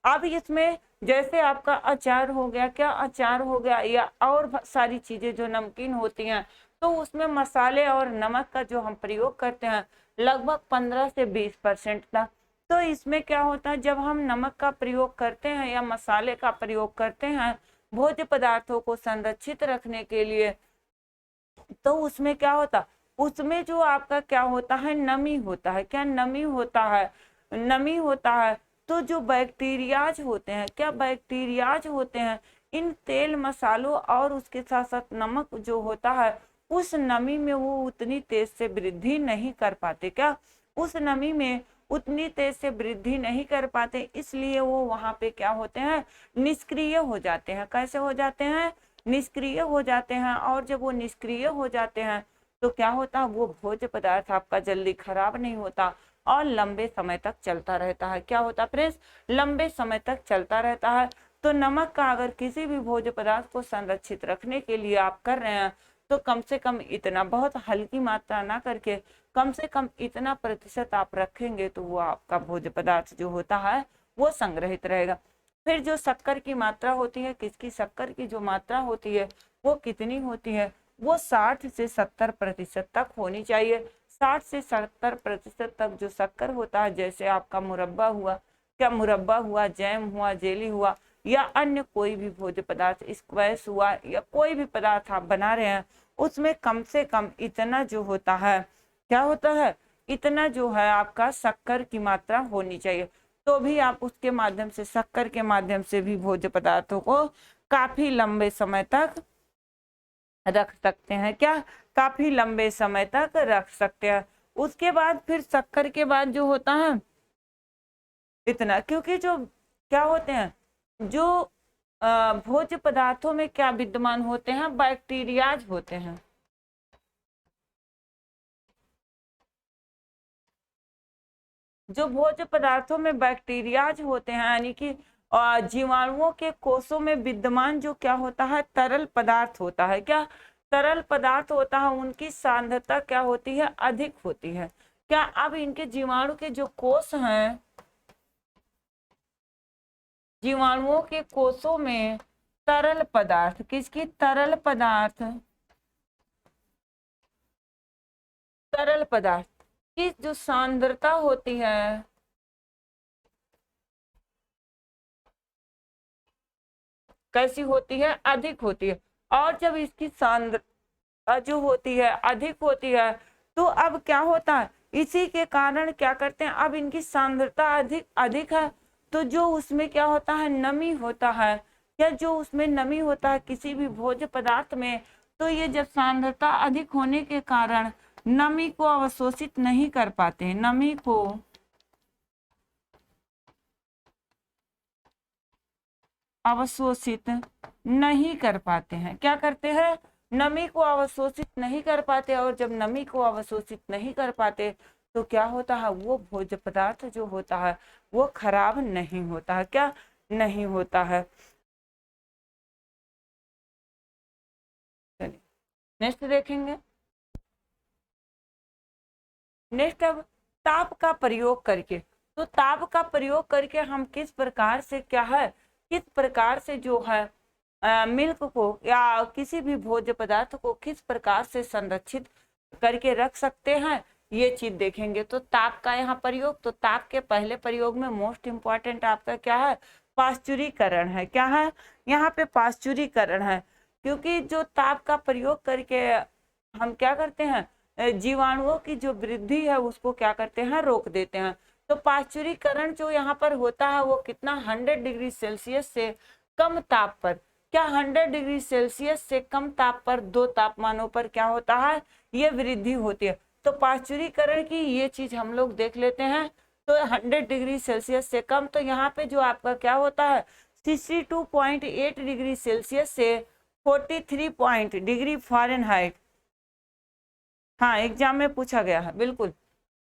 अब इसमें जैसे आपका अचार हो गया, क्या अचार हो गया, या और सारी चीजें जो नमकीन होती हैं, तो उसमें मसाले और नमक का जो हम प्रयोग करते हैं लगभग 15 से 20% तक। तो इसमें क्या होता है, जब हम नमक का प्रयोग करते हैं या मसाले का प्रयोग करते हैं भोज्य पदार्थों को संरक्षित रखने के लिए, तो उसमें क्या होता, उसमें जो आपका क्या होता है, नमी होता है। क्या, नमी होता है, नमी होता है। तो जो बैक्टीरियाज होते हैं, क्या बैक्टीरियाज होते हैं, इन तेल मसालों और उसके साथ साथ नमक जो होता है, उस नमी में वो उतनी तेज से वृद्धि नहीं कर पाते। क्या, उस नमी में उतनी तेज से वृद्धि नहीं कर पाते, इसलिए वो वहां पे क्या होते हैं, निष्क्रिय हो जाते हैं। कैसे हो जाते हैं, निष्क्रिय हो जाते हैं। और जब वो निष्क्रिय हो जाते हैं तो क्या होता, वो भोज्य पदार्थ आपका जल्दी खराब नहीं होता और लंबे समय तक चलता रहता है। क्या होता फ्रेंड्स, लंबे समय तक चलता रहता है। तो नमक का अगर किसी भी भोज्य पदार्थ को संरक्षित रखने के लिए आप कर रहे हैं तो कम से कम इतना, बहुत हल्की मात्रा ना करके कम से कम इतना प्रतिशत आप रखेंगे तो वो आपका भोज्य पदार्थ जो होता है वो संग्रहित रहेगा। फिर जो शक्कर की मात्रा होती है, किसकी शक्कर की जो मात्रा होती है वो कितनी होती है, वो 60 से 70% तक होनी चाहिए। 60 से 70% तक जो शक्कर होता है, जैसे आपका मुरब्बा हुआ, क्या मुरब्बा हुआ, जैम हुआ, जेली हुआ या अन्य कोई भी भोज्य पदार्थ, स्क्वैश हुआ या कोई भी पदार्थ आप बना रहे हैं, उसमें कम से कम इतना जो होता है, क्या होता है, इतना जो है आपका शक्कर की मात्रा होनी चाहिए। तो भी आप उसके माध्यम से, शक्कर के माध्यम से भी भोज्य पदार्थों को काफी लंबे समय तक रख सकते हैं। क्या, काफी लंबे समय तक रख सकते हैं। उसके बाद फिर शक्कर के बाद जो होता है इतना, क्योंकि जो क्या होते हैं, जो भोज्य पदार्थों में क्या विद्यमान होते हैं, बैक्टीरियाज होते हैं। जो भोज्य पदार्थों में बैक्टीरियाज होते हैं, यानी कि जीवाणुओं के कोषों में विद्यमान जो क्या होता है, तरल पदार्थ होता है। क्या, तरल पदार्थ होता है, उनकी सांद्रता क्या होती है, अधिक होती है। क्या, अब इनके जीवाणु के जो कोष हैं, जीवाणुओं के कोषों में तरल पदार्थ, किसकी, तरल पदार्थ, तरल पदार्थ की जो सांद्रता होती है, कैसी होती है, अधिक होती है। और जब इसकी सांद्रता जो होती है अधिक होती है तो अब क्या होता है, इसी के कारण क्या करते हैं, अब इनकी सांद्रता अधिक अधिक है तो जो उसमें क्या होता है, नमी होता है, या जो उसमें नमी होता है किसी भी भोज्य पदार्थ में, तो ये जब सांद्रता अधिक होने के कारण नमी को अवशोषित नहीं कर पाते हैं, नमी को अवशोषित नहीं कर पाते हैं। क्या करते हैं, नमी को अवशोषित नहीं कर पाते, और जब नमी को अवशोषित नहीं कर पाते तो क्या होता है, वो भोज्य पदार्थ जो होता है वो खराब नहीं होता है। क्या, नहीं होता है। चलिए नेक्स्ट देखेंगे। नेक्स्ट, अब ताप का प्रयोग करके, तो ताप का प्रयोग करके हम किस प्रकार से क्या है, किस प्रकार से जो है मिल्क को या किसी भी भोज्य पदार्थ को किस प्रकार से संरक्षित करके रख सकते हैं, ये चीज देखेंगे। तो ताप का यहाँ प्रयोग, तो ताप के पहले प्रयोग में मोस्ट इम्पॉर्टेंट आपका क्या है, पाश्चुरीकरण है। क्या है, यहाँ पे पाश्चुरीकरण है, क्योंकि जो ताप का प्रयोग करके हम क्या करते हैं, जीवाणुओं की जो वृद्धि है उसको क्या करते हैं, रोक देते हैं। तो पाश्चुरीकरण जो यहाँ पर होता है वो कितना, 100 डिग्री सेल्सियस से कम ताप पर, क्या 100 डिग्री सेल्सियस से कम ताप पर, दो तापमानों पर क्या होता है, ये वृद्धि होती है। तो पाश्चुरीकरण की ये चीज हम लोग देख लेते हैं। तो 100 डिग्री सेल्सियस से कम, तो यहाँ पे जो आपका क्या होता है, 62.8 डिग्री सेल्सियस से 43 डिग्री फ़ारेनहाइट, हाँ एग्जाम में पूछा गया है, बिल्कुल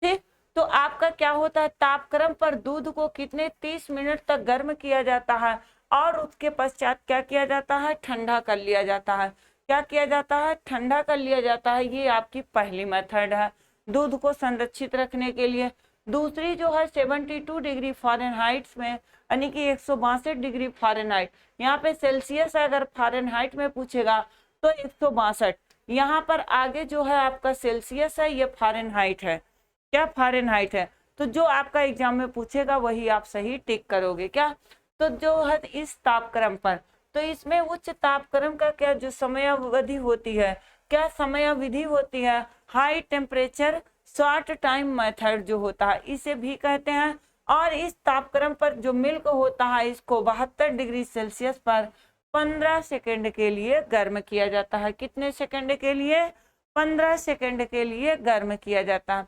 ठीक। तो आपका क्या होता है, तापक्रम पर दूध को कितने 30 मिनट तक गर्म किया जाता है और उसके पश्चात क्या किया जाता है, ठंडा कर लिया जाता है। क्या किया जाता है, ठंडा कर लिया जाता है। ये आपकी पहली मेथड है दूध को संरक्षित रखने के लिए। दूसरी जो है 72 डिग्री फ़ारेनहाइट में, यानी कि 162 डिग्री फ़ारेनहाइट, यहाँ पे सेल्सियस अगर फ़ारेनहाइट में पूछेगा तो 162, यहाँ पर आगे जो है आपका सेल्सियस है, ये फ़ारेनहाइट है। क्या, फ़ारेनहाइट है। तो जो आपका एग्जाम में पूछेगा वही आप सही टिक करोगे। क्या, तो जो है इस तापक्रम पर, तो इसमें उच्च तापक्रम का क्या जो समयावधि होती है, क्या समयावधि होती है, high temperature short time method जो होता है इसे भी कहते हैं। और इस तापक्रम पर जो मिल्क होता है इसको 72 डिग्री सेल्सियस पर 15 सेकंड के लिए गर्म किया जाता है। कितने सेकंड के लिए, 15 सेकंड के लिए गर्म किया जाता है।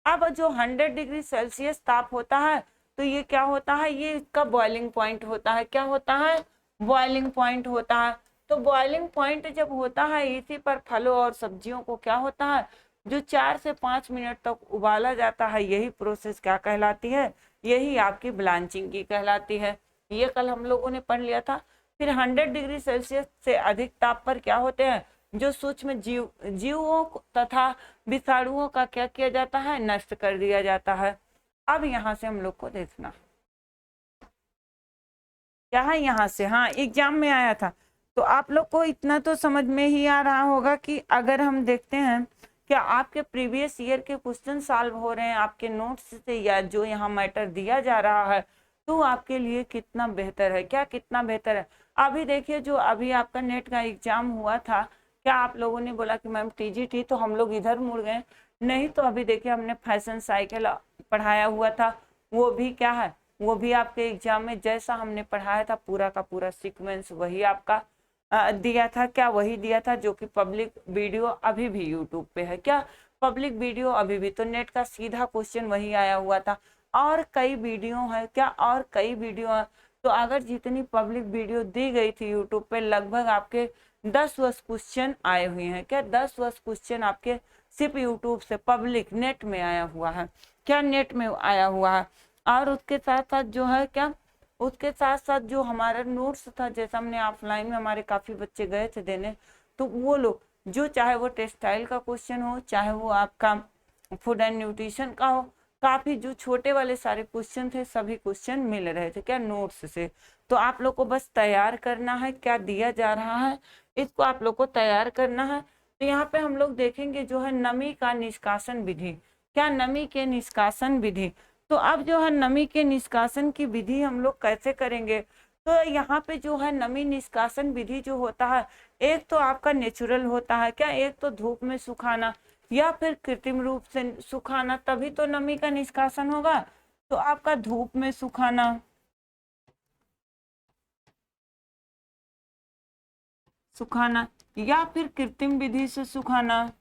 अब जो 100 डिग्री सेल्सियस ताप होता है तो ये क्या होता है, ये इसका बॉइलिंग पॉइंट होता है। क्या होता है, बॉइलिंग पॉइंट होता है। तो बॉइलिंग पॉइंट जब होता है इसी पर फलों और सब्जियों को क्या होता है, जो 4 से 5 मिनट तक उबाला जाता है, यही प्रोसेस क्या कहलाती है, यही आपकी ब्लांचिंग की कहलाती है। ये कल हम लोगों ने पढ़ लिया था। फिर 100 डिग्री सेल्सियस से अधिक ताप पर क्या होते हैं, जो सूक्ष्म जीवों तथा विषाणुओं का क्या किया जाता है, नष्ट कर दिया जाता है। अब यहाँ से हम लोग को देखना क्या है, यहाँ से हाँ एग्जाम में आया था, तो आप लोग को इतना तो समझ में ही आ रहा होगा कि अगर हम देखते हैं क्या आपके प्रीवियस ईयर के क्वेश्चन सॉल्व हो रहे हैं आपके नोट्स से, या जो यहाँ मैटर दिया जा रहा है, तो आपके लिए कितना बेहतर है, क्या कितना बेहतर है। अभी देखिए जो अभी आपका नेट का एग्जाम हुआ था, क्या आप लोगों ने बोला कि मैम टीजीटी, तो हम लोग इधर मुड़ गए, नहीं तो अभी देखिए हमने फैशन साइकिल पढ़ाया हुआ था, वो भी क्या है, वो भी आपके एग्जाम में जैसा हमने पढ़ाया था पूरा का पूरा सीक्वेंस वही आपका दिया था, क्या वही दिया था, जो कि पब्लिक वीडियो अभी भी यूट्यूब पे है, क्या पब्लिक वीडियो अभी भी, तो नेट का सीधा क्वेश्चन वही आया हुआ था। और कई वीडियो है क्या, और कई वीडियो है, तो अगर जितनी पब्लिक वीडियो दी गई थी यूट्यूब पे, लगभग आपके 10 क्वेश्चन आए हुए हैं, क्या 10 क्वेश्चन आपके सिर्फ यूट्यूब से पब्लिक नेट में आया हुआ है, क्या नेट में आया हुआ है। और उसके साथ साथ जो है क्या, उसके साथ साथ जो हमारा नोट्स था, जैसा हमने ऑफलाइन में हमारे काफी बच्चे गए थे देने, तो वो लोग जो चाहे वो टेक्सटाइल का क्वेश्चन हो, चाहे वो आपका फूड एंड न्यूट्रिशन का हो, काफी जो छोटे वाले सारे क्वेश्चन थे सभी क्वेश्चन मिल रहे थे क्या नोट्स से। तो आप लोग को बस तैयार करना है, क्या दिया जा रहा है इसको आप लोग को तैयार करना है। तो यहाँ पे हम लोग देखेंगे जो है नमी का निष्कासन विधि, क्या नमी के निष्कासन विधि। तो अब जो है नमी के निष्कासन की विधि हम लोग कैसे करेंगे, तो यहाँ पे जो है नमी निष्कासन विधि जो होता है, एक तो आपका नेचुरल होता है क्या, एक तो धूप में सुखाना या फिर कृत्रिम रूप से सुखाना, तभी तो नमी का निष्कासन होगा। तो आपका धूप में सुखाना, या फिर कृत्रिम विधि से सुखाना,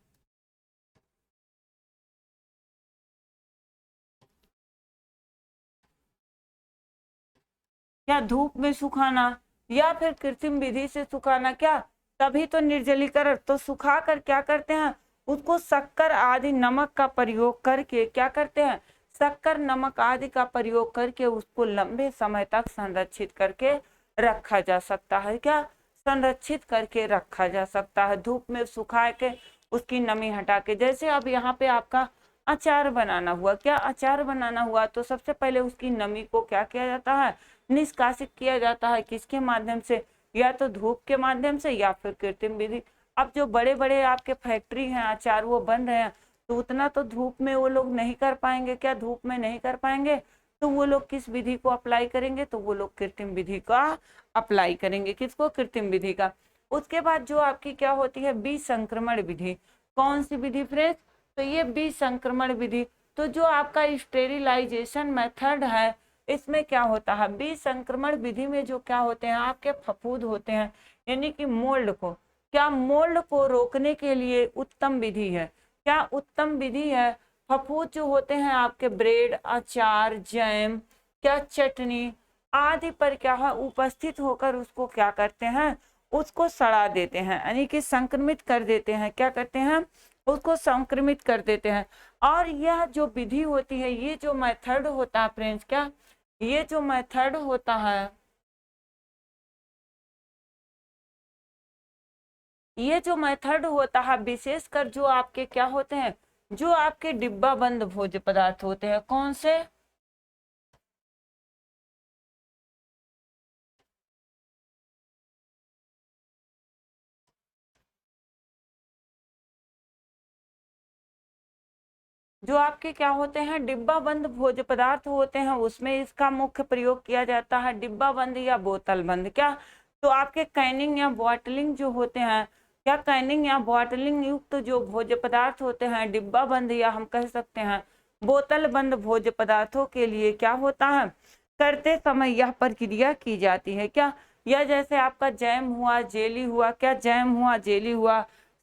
क्या धूप में सुखाना या फिर कृत्रिम विधि से सुखाना, क्या तभी तो निर्जलीकरण। तो सुखा कर क्या करते हैं, उसको शक्कर आदि नमक का प्रयोग करके क्या करते हैं, शक्कर नमक आदि का प्रयोग करके उसको लंबे समय तक संरक्षित करके रखा जा सकता है, क्या संरक्षित करके रखा जा सकता है, धूप में सुखा के उसकी नमी हटा के। जैसे अब यहाँ पे आपका अचार बनाना हुआ, क्या अचार बनाना हुआ, तो सबसे पहले उसकी नमी को क्या किया जाता है, निष्कासित किया जाता है, किसके माध्यम से, या तो धूप के माध्यम से या फिर कृत्रिम विधि। अब जो बड़े बड़े आपके फैक्ट्री हैं अचार वो बन रहे हैं, तो उतना तो धूप में वो लोग नहीं कर पाएंगे, क्या धूप में नहीं कर पाएंगे, तो वो लोग किस विधि को अप्लाई करेंगे, तो वो लोग कृत्रिम विधि का अप्लाई करेंगे, किसको, कृत्रिम विधि का। उसके बाद जो आपकी क्या होती है, बीज संक्रमण विधि। कौन सी विधि फ्रेंड्स, तो ये बीज संक्रमण विधि। तो जो आपका स्टेरिलाइजेशन मेथड है, इसमें क्या होता है, बीज संक्रमण विधि में जो क्या होते हैं आपके फफूंद होते हैं, यानी कि मोल्ड को, क्या मोल्ड को रोकने के लिए उत्तम विधि है, क्या उत्तम विधि है। फफूंद जो होते हैं आपके ब्रेड, अचार, जैम, क्या चटनी आदि पर क्या है उपस्थित होकर उसको क्या करते हैं, उसको सड़ा देते हैं, यानी कि संक्रमित कर देते हैं, क्या करते हैं, उसको संक्रमित कर देते हैं। और यह जो विधि होती है, ये जो मेथड होता है फ्रेंड्स, क्या ये जो मेथड होता है, ये जो मेथड होता है विशेषकर जो आपके क्या होते हैं, जो आपके डिब्बा बंद भोज्य पदार्थ होते हैं, कौन से, जो आपके क्या होते हैं डिब्बा बंद भोज्य पदार्थ होते हैं, उसमें इसका मुख्य प्रयोग किया जाता है डिब्बा बंद या बोतल बंद, क्या तो आपके कैनिंग या बॉटलिंग जो होते हैं, क्या कैनिंग या बॉटलिंग युक्त जो भोज्य पदार्थ होते हैं डिब्बा बंद या हम कह सकते हैं बोतल बंद भोज्य पदार्थों के लिए क्या होता है, करते समय यह प्रक्रिया की जाती है, क्या यह जैसे आपका जैम हुआ, जेली हुआ, क्या जैम हुआ, जेली हुआ,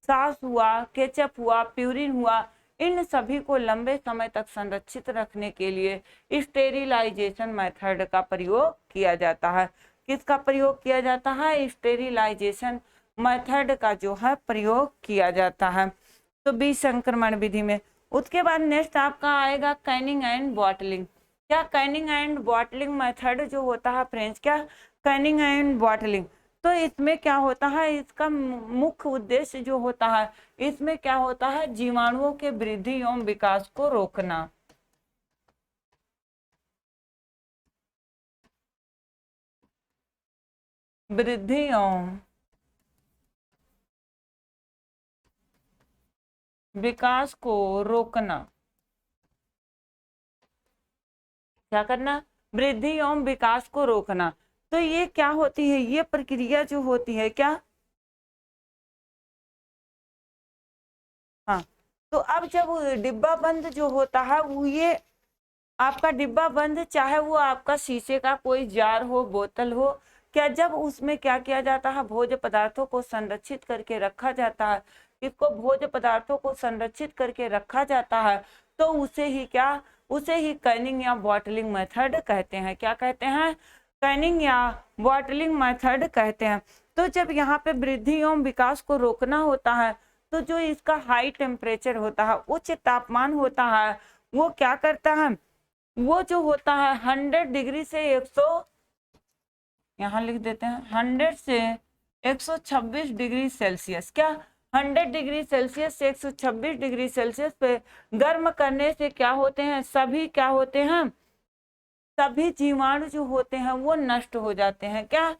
सॉस हुआ, केचप हुआ, प्यूरिन हुआ, इन सभी को लंबे समय तक संरक्षित रखने के लिए स्टेरिलाइजेशन मेथड का प्रयोग किया जाता है। किसका प्रयोग किया जाता है, स्टेरिलाइजेशन मेथड का जो है प्रयोग किया जाता है, तो बीज संक्रमण विधि में। उसके बाद नेक्स्ट आपका आएगा कैनिंग एंड बॉटलिंग। क्या कैनिंग एंड बॉटलिंग मेथड जो होता है फ्रेंड्स, क्या कैनिंग एंड बॉटलिंग, तो इसमें क्या होता है, इसका मुख्य उद्देश्य जो होता है, इसमें क्या होता है, जीवाणुओं के वृद्धि एवं विकास को रोकना। वृद्धि एवं विकास को रोकना। क्या करना, वृद्धि एवं विकास को रोकना। तो ये क्या होती है, ये प्रक्रिया जो होती है क्या, हाँ, तो अब जब डिब्बा बंद जो होता है वो, ये आपका डिब्बा बंद, चाहे वो आपका शीशे का कोई जार हो, बोतल हो, क्या जब उसमें क्या किया जाता है, भोज्य पदार्थों को संरक्षित करके रखा जाता है, इसको भोज्य पदार्थों को संरक्षित करके रखा जाता है, तो उसे ही क्या, उसे ही कैनिंग या बॉटलिंग मेथड कहते हैं। क्या कहते हैं, कैनिंग या बॉटलिंग मेथड कहते हैं। तो जब यहाँ पे वृद्धि एवं विकास को रोकना होता है, तो जो इसका हाई टेम्परेचर होता है, उच्च तापमान होता है, वो क्या करता है, वो जो होता है 100 डिग्री से 100, यहाँ लिख देते हैं 100 से 126 डिग्री सेल्सियस, क्या 100 डिग्री सेल्सियस से 126 डिग्री सेल्सियस पे गर्म करने से क्या होते हैं, सभी क्या होते हैं, सभी जीवाणु जो होते हैं वो नष्ट हो जाते हैं। क्या,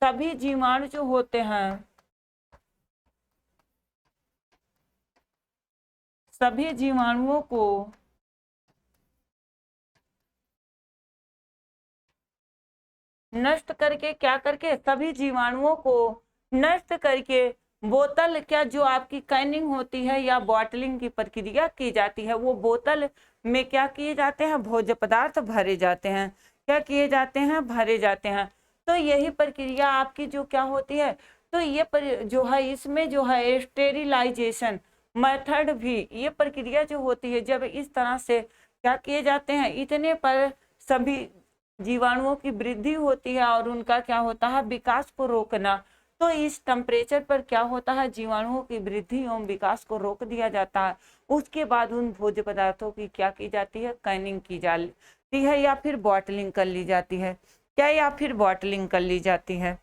सभी जीवाणु जो होते हैं, सभी जीवाणुओं को नष्ट करके, क्या करके, सभी जीवाणुओं को नष्ट करके बोतल, क्या जो आपकी कैनिंग होती है या बॉटलिंग की प्रक्रिया की जाती है, वो बोतल में क्या किए जाते हैं, भोज्य पदार्थ भरे जाते हैं। क्या किए जाते हैं, भरे जाते हैं। तो यही प्रक्रिया आपकी जो क्या होती है, तो ये जो है, इसमें जो है स्टेरिलाइजेशन मेथड भी, ये प्रक्रिया जो होती है, जब इस तरह से क्या किए जाते हैं, इतने पर सभी जीवाणुओं की वृद्धि होती है और उनका क्या होता है, विकास को रोकना। तो इस टेम्परेचर पर क्या होता है, जीवाणुओं की वृद्धि एवं विकास को रोक दिया जाता है। उसके बाद उन भोज्य पदार्थों की क्या की जाती है, कैनिंग की जाती है या फिर बॉटलिंग कर ली जाती है। क्या, या फिर बॉटलिंग कर ली जाती है,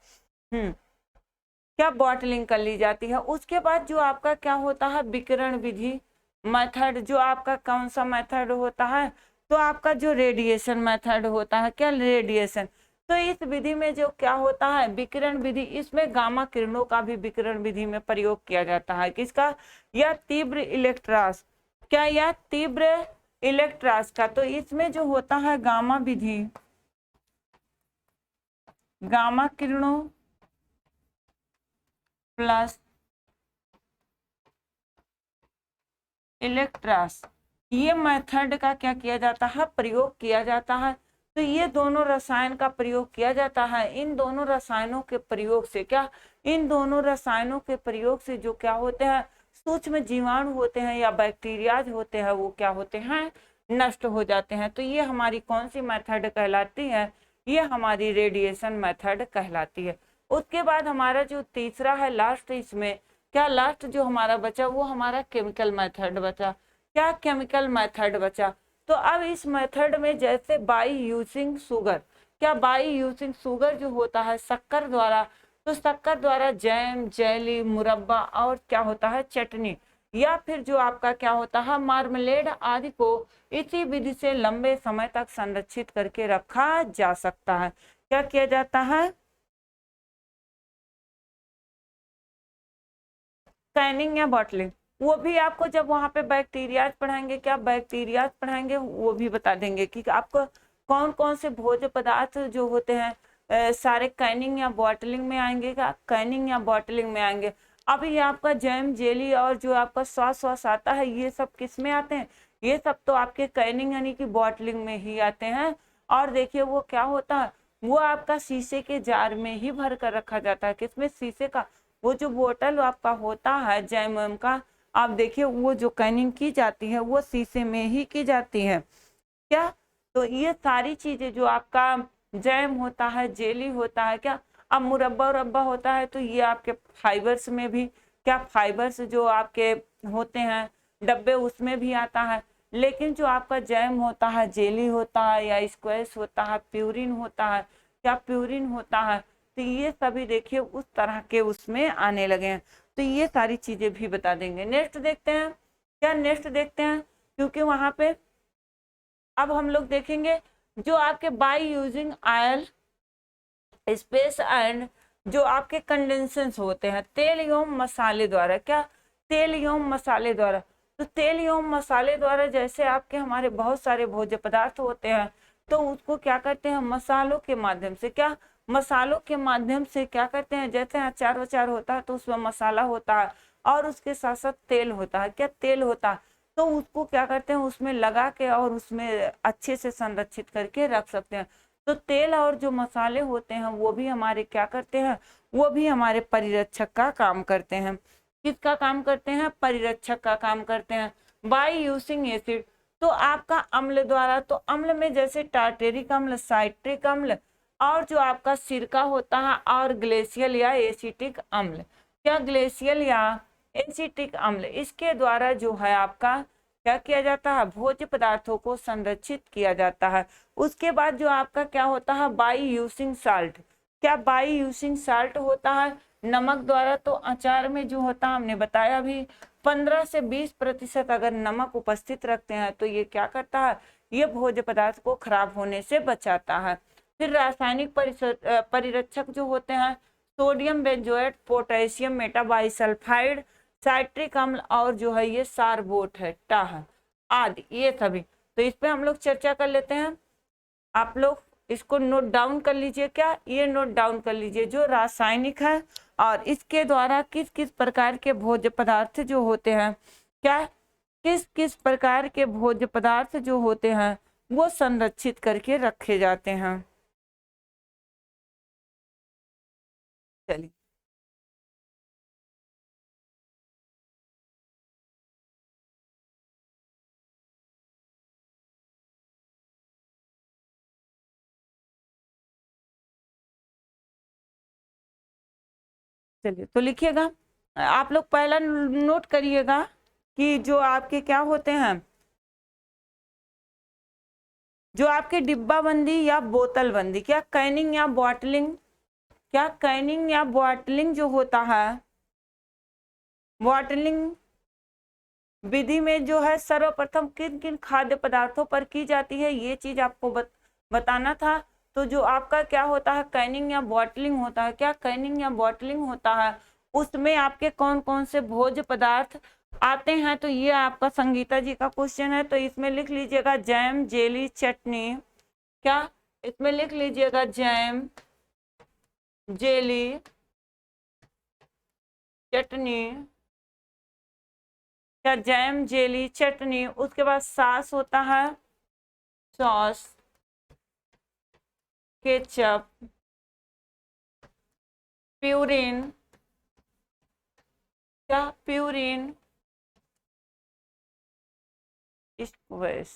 क्या बॉटलिंग कर ली जाती है। उसके बाद जो आपका क्या होता है, विकिरण विधि मेथड, जो आपका कौन सा मेथड होता है, तो आपका जो रेडिएशन मेथड होता है, क्या, रेडिएशन। तो इस विधि में जो क्या होता है, विकिरण विधि, इसमें गामा किरणों का भी विकिरण विधि में प्रयोग किया जाता है। किसका, या तीव्र इलेक्ट्रास, क्या, या तीव्र इलेक्ट्रास का। तो इसमें जो होता है गामा विधि, गामा किरणों प्लस इलेक्ट्रास, ये मेथड का क्या किया जाता है, प्रयोग किया जाता है। तो ये दोनों रसायन का प्रयोग किया जाता है। इन दोनों रसायनों के प्रयोग से क्या, इन दोनों रसायनों के प्रयोग से जो क्या होते हैं, सूक्ष्म जीवाणु होते हैं या बैक्टीरियाज होते हैं, वो क्या होते हैं, नष्ट हो जाते हैं। तो ये हमारी कौन सी मेथड कहलाती है, ये हमारी रेडिएशन मेथड कहलाती है। उसके बाद हमारा जो तीसरा है लास्ट, इसमें क्या, लास्ट जो हमारा बचा वो हमारा केमिकल मेथड बचा। क्या, केमिकल मेथड बचा। तो अब इस मेथड में जैसे बाई यूजिंग शुगर, क्या, बाई यूजिंग शुगर जो होता है शक्कर द्वारा, तो शक्कर द्वारा जैम, जेली, मुरब्बा और क्या होता है, चटनी, या फिर जो आपका क्या होता है, मार्मलेड आदि को इसी विधि से लंबे समय तक संरक्षित करके रखा जा सकता है। क्या किया जाता है, कैनिंग या बॉटलिंग। वो भी आपको जब वहां पे बैक्टीरियाज पढ़ाएंगे, क्या बैक्टीरियाज पढ़ाएंगे, वो भी बता देंगे कि आपको कौन कौन से भोज्य पदार्थ जो होते हैं सारे कैनिंग या बॉटलिंग में आएंगे। क्या, कैनिंग या बॉटलिंग में आएंगे। अब ये आपका जैम, जेली और जो आपका सॉस आता है, ये सब किस में आते हैं, ये सब तो आपके कैनिंग यानी कि बॉटलिंग में ही आते हैं। और देखिए वो क्या होता है, वो आपका शीशे के जार में ही भर कर रखा जाता है। किसमें, शीशे का, वो जो बोतल आपका होता है जैम वैम का, आप देखिए वो जो कैनिंग की जाती है वो शीशे में ही की जाती है। क्या, तो ये सारी चीजें जो आपका जैम होता है, जेली होता है, क्या अब मुरब्बा उरब्बा होता है तो ये आपके फाइबर्स में भी, क्या फाइबर्स जो आपके होते हैं डब्बे उसमें भी आता है। लेकिन जो आपका जैम होता है, जेली होता है या स्क्वैश होता है, प्यूरिन होता है, क्या प्यूरिन होता है, तो ये सभी देखिए उस तरह के उसमें आने लगे हैं। तो ये सारी चीजें भी बता देंगे। नेक्स्ट देखते हैं, क्या नेक्स्ट देखते हैं, क्योंकि वहां पे अब हम लोग देखेंगे जो आपके by using oil space and जो आपके कंडेंसेशन होते हैं तेल एवं मसाले द्वारा, क्या तेल एवं मसाले द्वारा। तो तेल एवं मसाले द्वारा जैसे आपके हमारे बहुत सारे भोज्य पदार्थ होते हैं, तो उसको क्या करते हैं मसालों के माध्यम से, क्या मसालों के माध्यम से क्या करते हैं, जैसे अचार वचार होता है तो उसमें मसाला होता है और उसके साथ साथ तेल होता है, क्या तेल होता है, तो उसको क्या करते हैं उसमें लगा के और उसमें अच्छे से संरक्षित करके रख सकते हैं। तो तेल और जो मसाले होते हैं वो भी हमारे क्या करते हैं, वो भी हमारे परिरक्षक का काम करते हैं। किसका काम करते हैं, परिरक्षक का काम करते हैं। बाय यूजिंग एसिड, तो आपका अम्ल द्वारा, तो अम्ल में जैसे टार्टेरिक अम्ल, साइट्रिक अम्ल और जो आपका सिरका होता है और ग्लेशियल या एसिटिक अम्ल, क्या ग्लेशियल या एसिटिक अम्ल, इसके द्वारा जो है आपका क्या किया जाता है, भोज्य पदार्थों को संरक्षित किया जाता है। उसके बाद जो आपका क्या होता है बाई यूजिंग साल्ट, क्या बाई यूजिंग साल्ट होता है नमक द्वारा। तो अचार में जो होता है हमने बताया भी 15 से 20% अगर नमक उपस्थित रखते हैं तो ये क्या करता है, ये भोज्य पदार्थ को खराब होने से बचाता है। फिर रासायनिक परिरक्षक जो होते हैं sodium benzoate, potassium metabisulphide, citric अम्ल और जो है ये सारबोट है टाह आदि, ये सभी। तो इस पे हम लोग चर्चा कर लेते हैं। आप लोग इसको नोट डाउन कर लीजिए, क्या ये नोट डाउन कर लीजिए जो रासायनिक है और इसके द्वारा किस किस प्रकार के भोज्य पदार्थ जो होते हैं, क्या किस किस प्रकार के भोज्य पदार्थ जो होते हैं वो संरक्षित करके रखे जाते हैं। चलिए चलिए तो लिखिएगा, आप लोग पहला नोट करिएगा कि जो आपके क्या होते हैं, जो आपके डिब्बा बंदी या बोतल बंदी, क्या कैनिंग या बॉटलिंग, क्या कैनिंग या बॉटलिंग जो होता है, बॉटलिंग विधि में जो है सर्वप्रथम किन किन खाद्य पदार्थों पर की जाती है, ये चीज आपको बताना था। तो जो आपका क्या होता है कैनिंग या बॉटलिंग होता है, क्या कैनिंग या बॉटलिंग होता है उसमें आपके कौन कौन से भोज्य पदार्थ आते हैं। तो ये आपका संगीता जी का क्वेश्चन है, तो इसमें लिख लीजिएगा जैम, जेली, चटनी, क्या इसमें लिख लीजिएगा जैम, जेली, चटनी, क्या जैम, जेली, चटनी, उसके बाद सॉस होता है, सॉस, केचप, प्यूरिन, क्या प्यूरिन, स्क्वैश।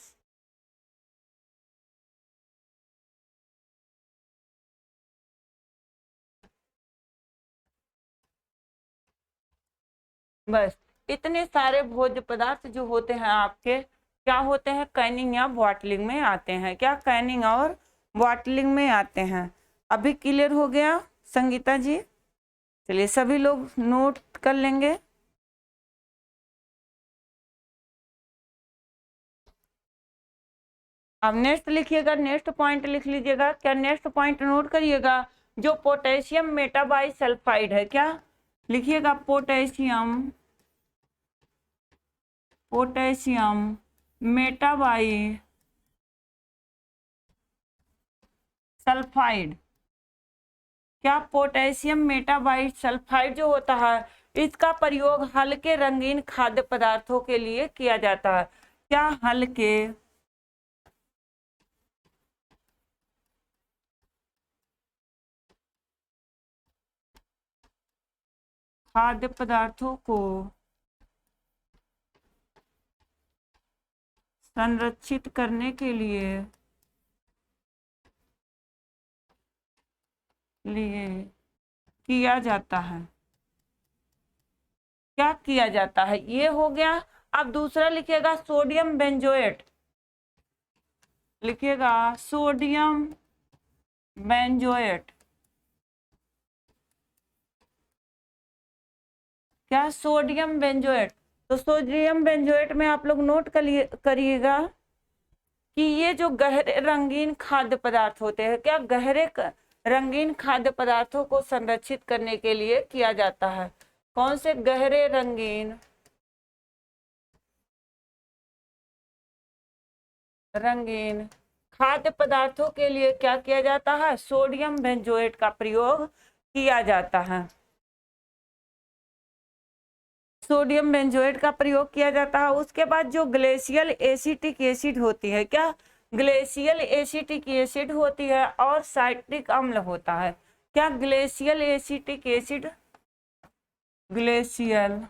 बस इतने सारे भोज्य पदार्थ जो होते हैं आपके क्या होते हैं कैनिंग या बॉटलिंग में आते हैं, क्या कैनिंग और बॉटलिंग में आते हैं। अभी क्लियर हो गया संगीता जी। चलिए सभी लोग नोट कर लेंगे। अब नेक्स्ट लिखिएगा, नेक्स्ट पॉइंट लिख लीजिएगा, क्या नेक्स्ट पॉइंट नोट करिएगा जो पोटेशियम मेटाबाइसल्फाइड है, क्या लिखिएगा पोटेशियम, पोटेशियम मेटाबाई सल्फाइड, क्या पोटेशियम मेटाबाइट सल्फाइड जो होता है इसका प्रयोग हल्के रंगीन खाद्य पदार्थों के लिए किया जाता है, क्या हल्के खाद्य पदार्थों को संरक्षित करने के लिए किया जाता है, क्या किया जाता है, ये हो गया। अब दूसरा लिखिएगा सोडियम बेंजोएट, लिखिएगा सोडियम बेंजोएट, क्या सोडियम बेंजोएट। तो सोडियम बेंजोएट में आप लोग नोट करिएगा कि ये जो गहरे रंगीन खाद्य पदार्थ होते हैं, क्या गहरे रंगीन खाद्य पदार्थों को संरक्षित करने के लिए किया जाता है। कौन से गहरे रंगीन खाद्य पदार्थों के लिए क्या किया जाता है, सोडियम बेंजोएट का प्रयोग किया जाता है। सोडियम बेंजोएट का प्रयोग किया जाता है। उसके बाद जो ग्लेशियल एसिटिक एसिड होती है, क्या ग्लेशियल एसिटिक एसिड होती है और साइट्रिक अम्ल होता है, क्या glacial acetic acid, glacial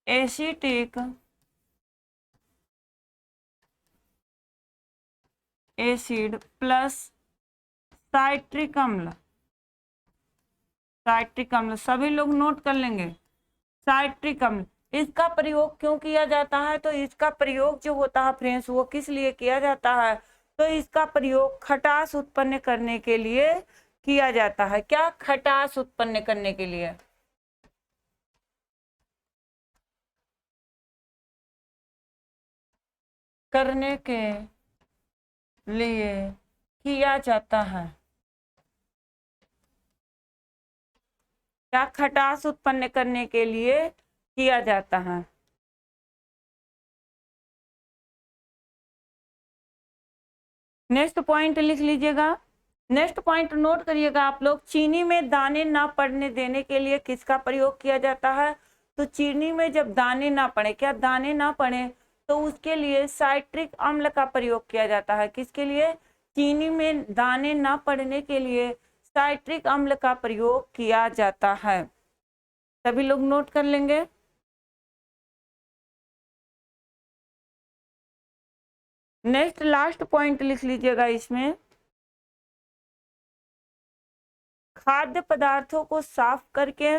acetic acid plus citric अम्ल, साइट्रिक अम्ल सभी लोग नोट कर लेंगे। साइट्रिक अम्ल, इसका प्रयोग क्यों किया जाता है, तो इसका प्रयोग जो होता है फ्रेंड्स वो किस लिए किया जाता है, तो इसका प्रयोग खटास उत्पन्न करने के लिए किया जाता है। क्या खटास उत्पन्न करने के लिए, करने के लिए किया जाता है, क्या खटास उत्पन्न करने के लिए किया जाता है। नेक्स्ट पॉइंट लिख लीजिएगा, नेक्स्ट पॉइंट नोट करिएगा आप लोग, चीनी में दाने ना पड़ने देने के लिए किसका प्रयोग किया जाता है, तो चीनी में जब दाने ना पड़े, क्या दाने ना पड़े, तो उसके लिए साइट्रिक अम्ल का प्रयोग किया जाता है। किसके लिए, चीनी में दाने ना पड़ने के लिए साइट्रिक अम्ल का प्रयोग किया जाता है। सभी लोग नोट कर लेंगे। नेक्स्ट लास्ट पॉइंट लिख लीजिएगा इसमें, खाद्य पदार्थों को साफ करके,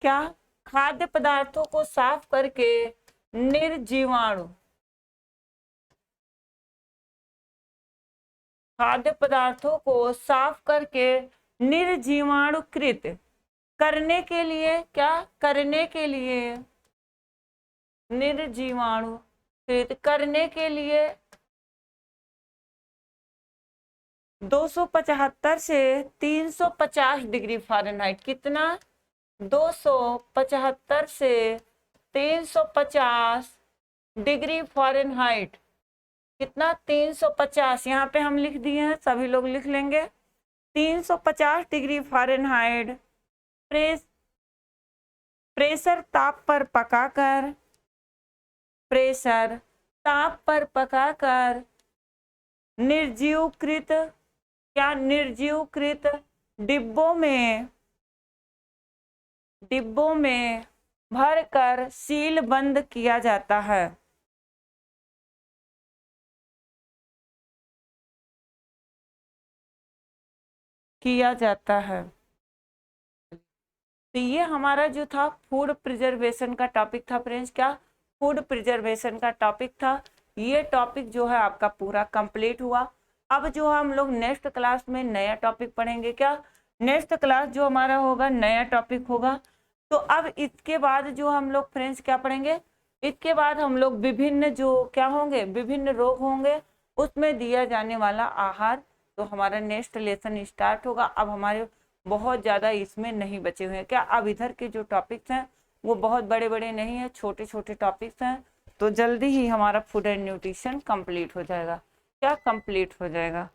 क्या खाद्य पदार्थों को साफ करके निर्जीवाणु, खाद्य पदार्थों को साफ करके निर्जीवाणुकृत करने के लिए, क्या करने के लिए, निर्जीवाणुकृत करने के लिए 275 से 350 डिग्री फ़ारेनहाइट, कितना 275 से 350 डिग्री फ़ारेनहाइट, कितना 350, यहाँ पे हम लिख दिए हैं, सभी लोग लिख लेंगे। 350 डिग्री फ़ारेनहाइट प्रेशर ताप पर पकाकर, प्रेशर ताप पर पकाकर निर्जीवकृत, क्या निर्जीवकृत डिब्बों में भरकर सील बंद किया जाता है। किया जाता है। तो ये हमारा जो था फूड प्रिजर्वेशन का टॉपिक था फ्रेंड्स, क्या फूड प्रिजर्वेशन का टॉपिक था। ये टॉपिक जो है आपका पूरा कंप्लीट हुआ। अब जो हम लोग नेक्स्ट क्लास में नया टॉपिक पढ़ेंगे, क्या नेक्स्ट क्लास जो हमारा होगा नया टॉपिक होगा। तो अब इसके बाद जो हम लोग फ्रेंड्स क्या पढ़ेंगे, इसके बाद हम लोग विभिन्न जो क्या होंगे, विभिन्न रोग होंगे, उसमें दिया जाने वाला आहार, तो हमारा नेक्स्ट लेसन स्टार्ट होगा। अब हमारे बहुत ज़्यादा इसमें नहीं बचे हुए हैं, क्या अब इधर के जो टॉपिक्स हैं वो बहुत बड़े बड़े नहीं हैं, छोटे छोटे टॉपिक्स हैं। तो जल्दी ही हमारा फूड एंड न्यूट्रिशन कंप्लीट हो जाएगा, क्या कंप्लीट हो जाएगा।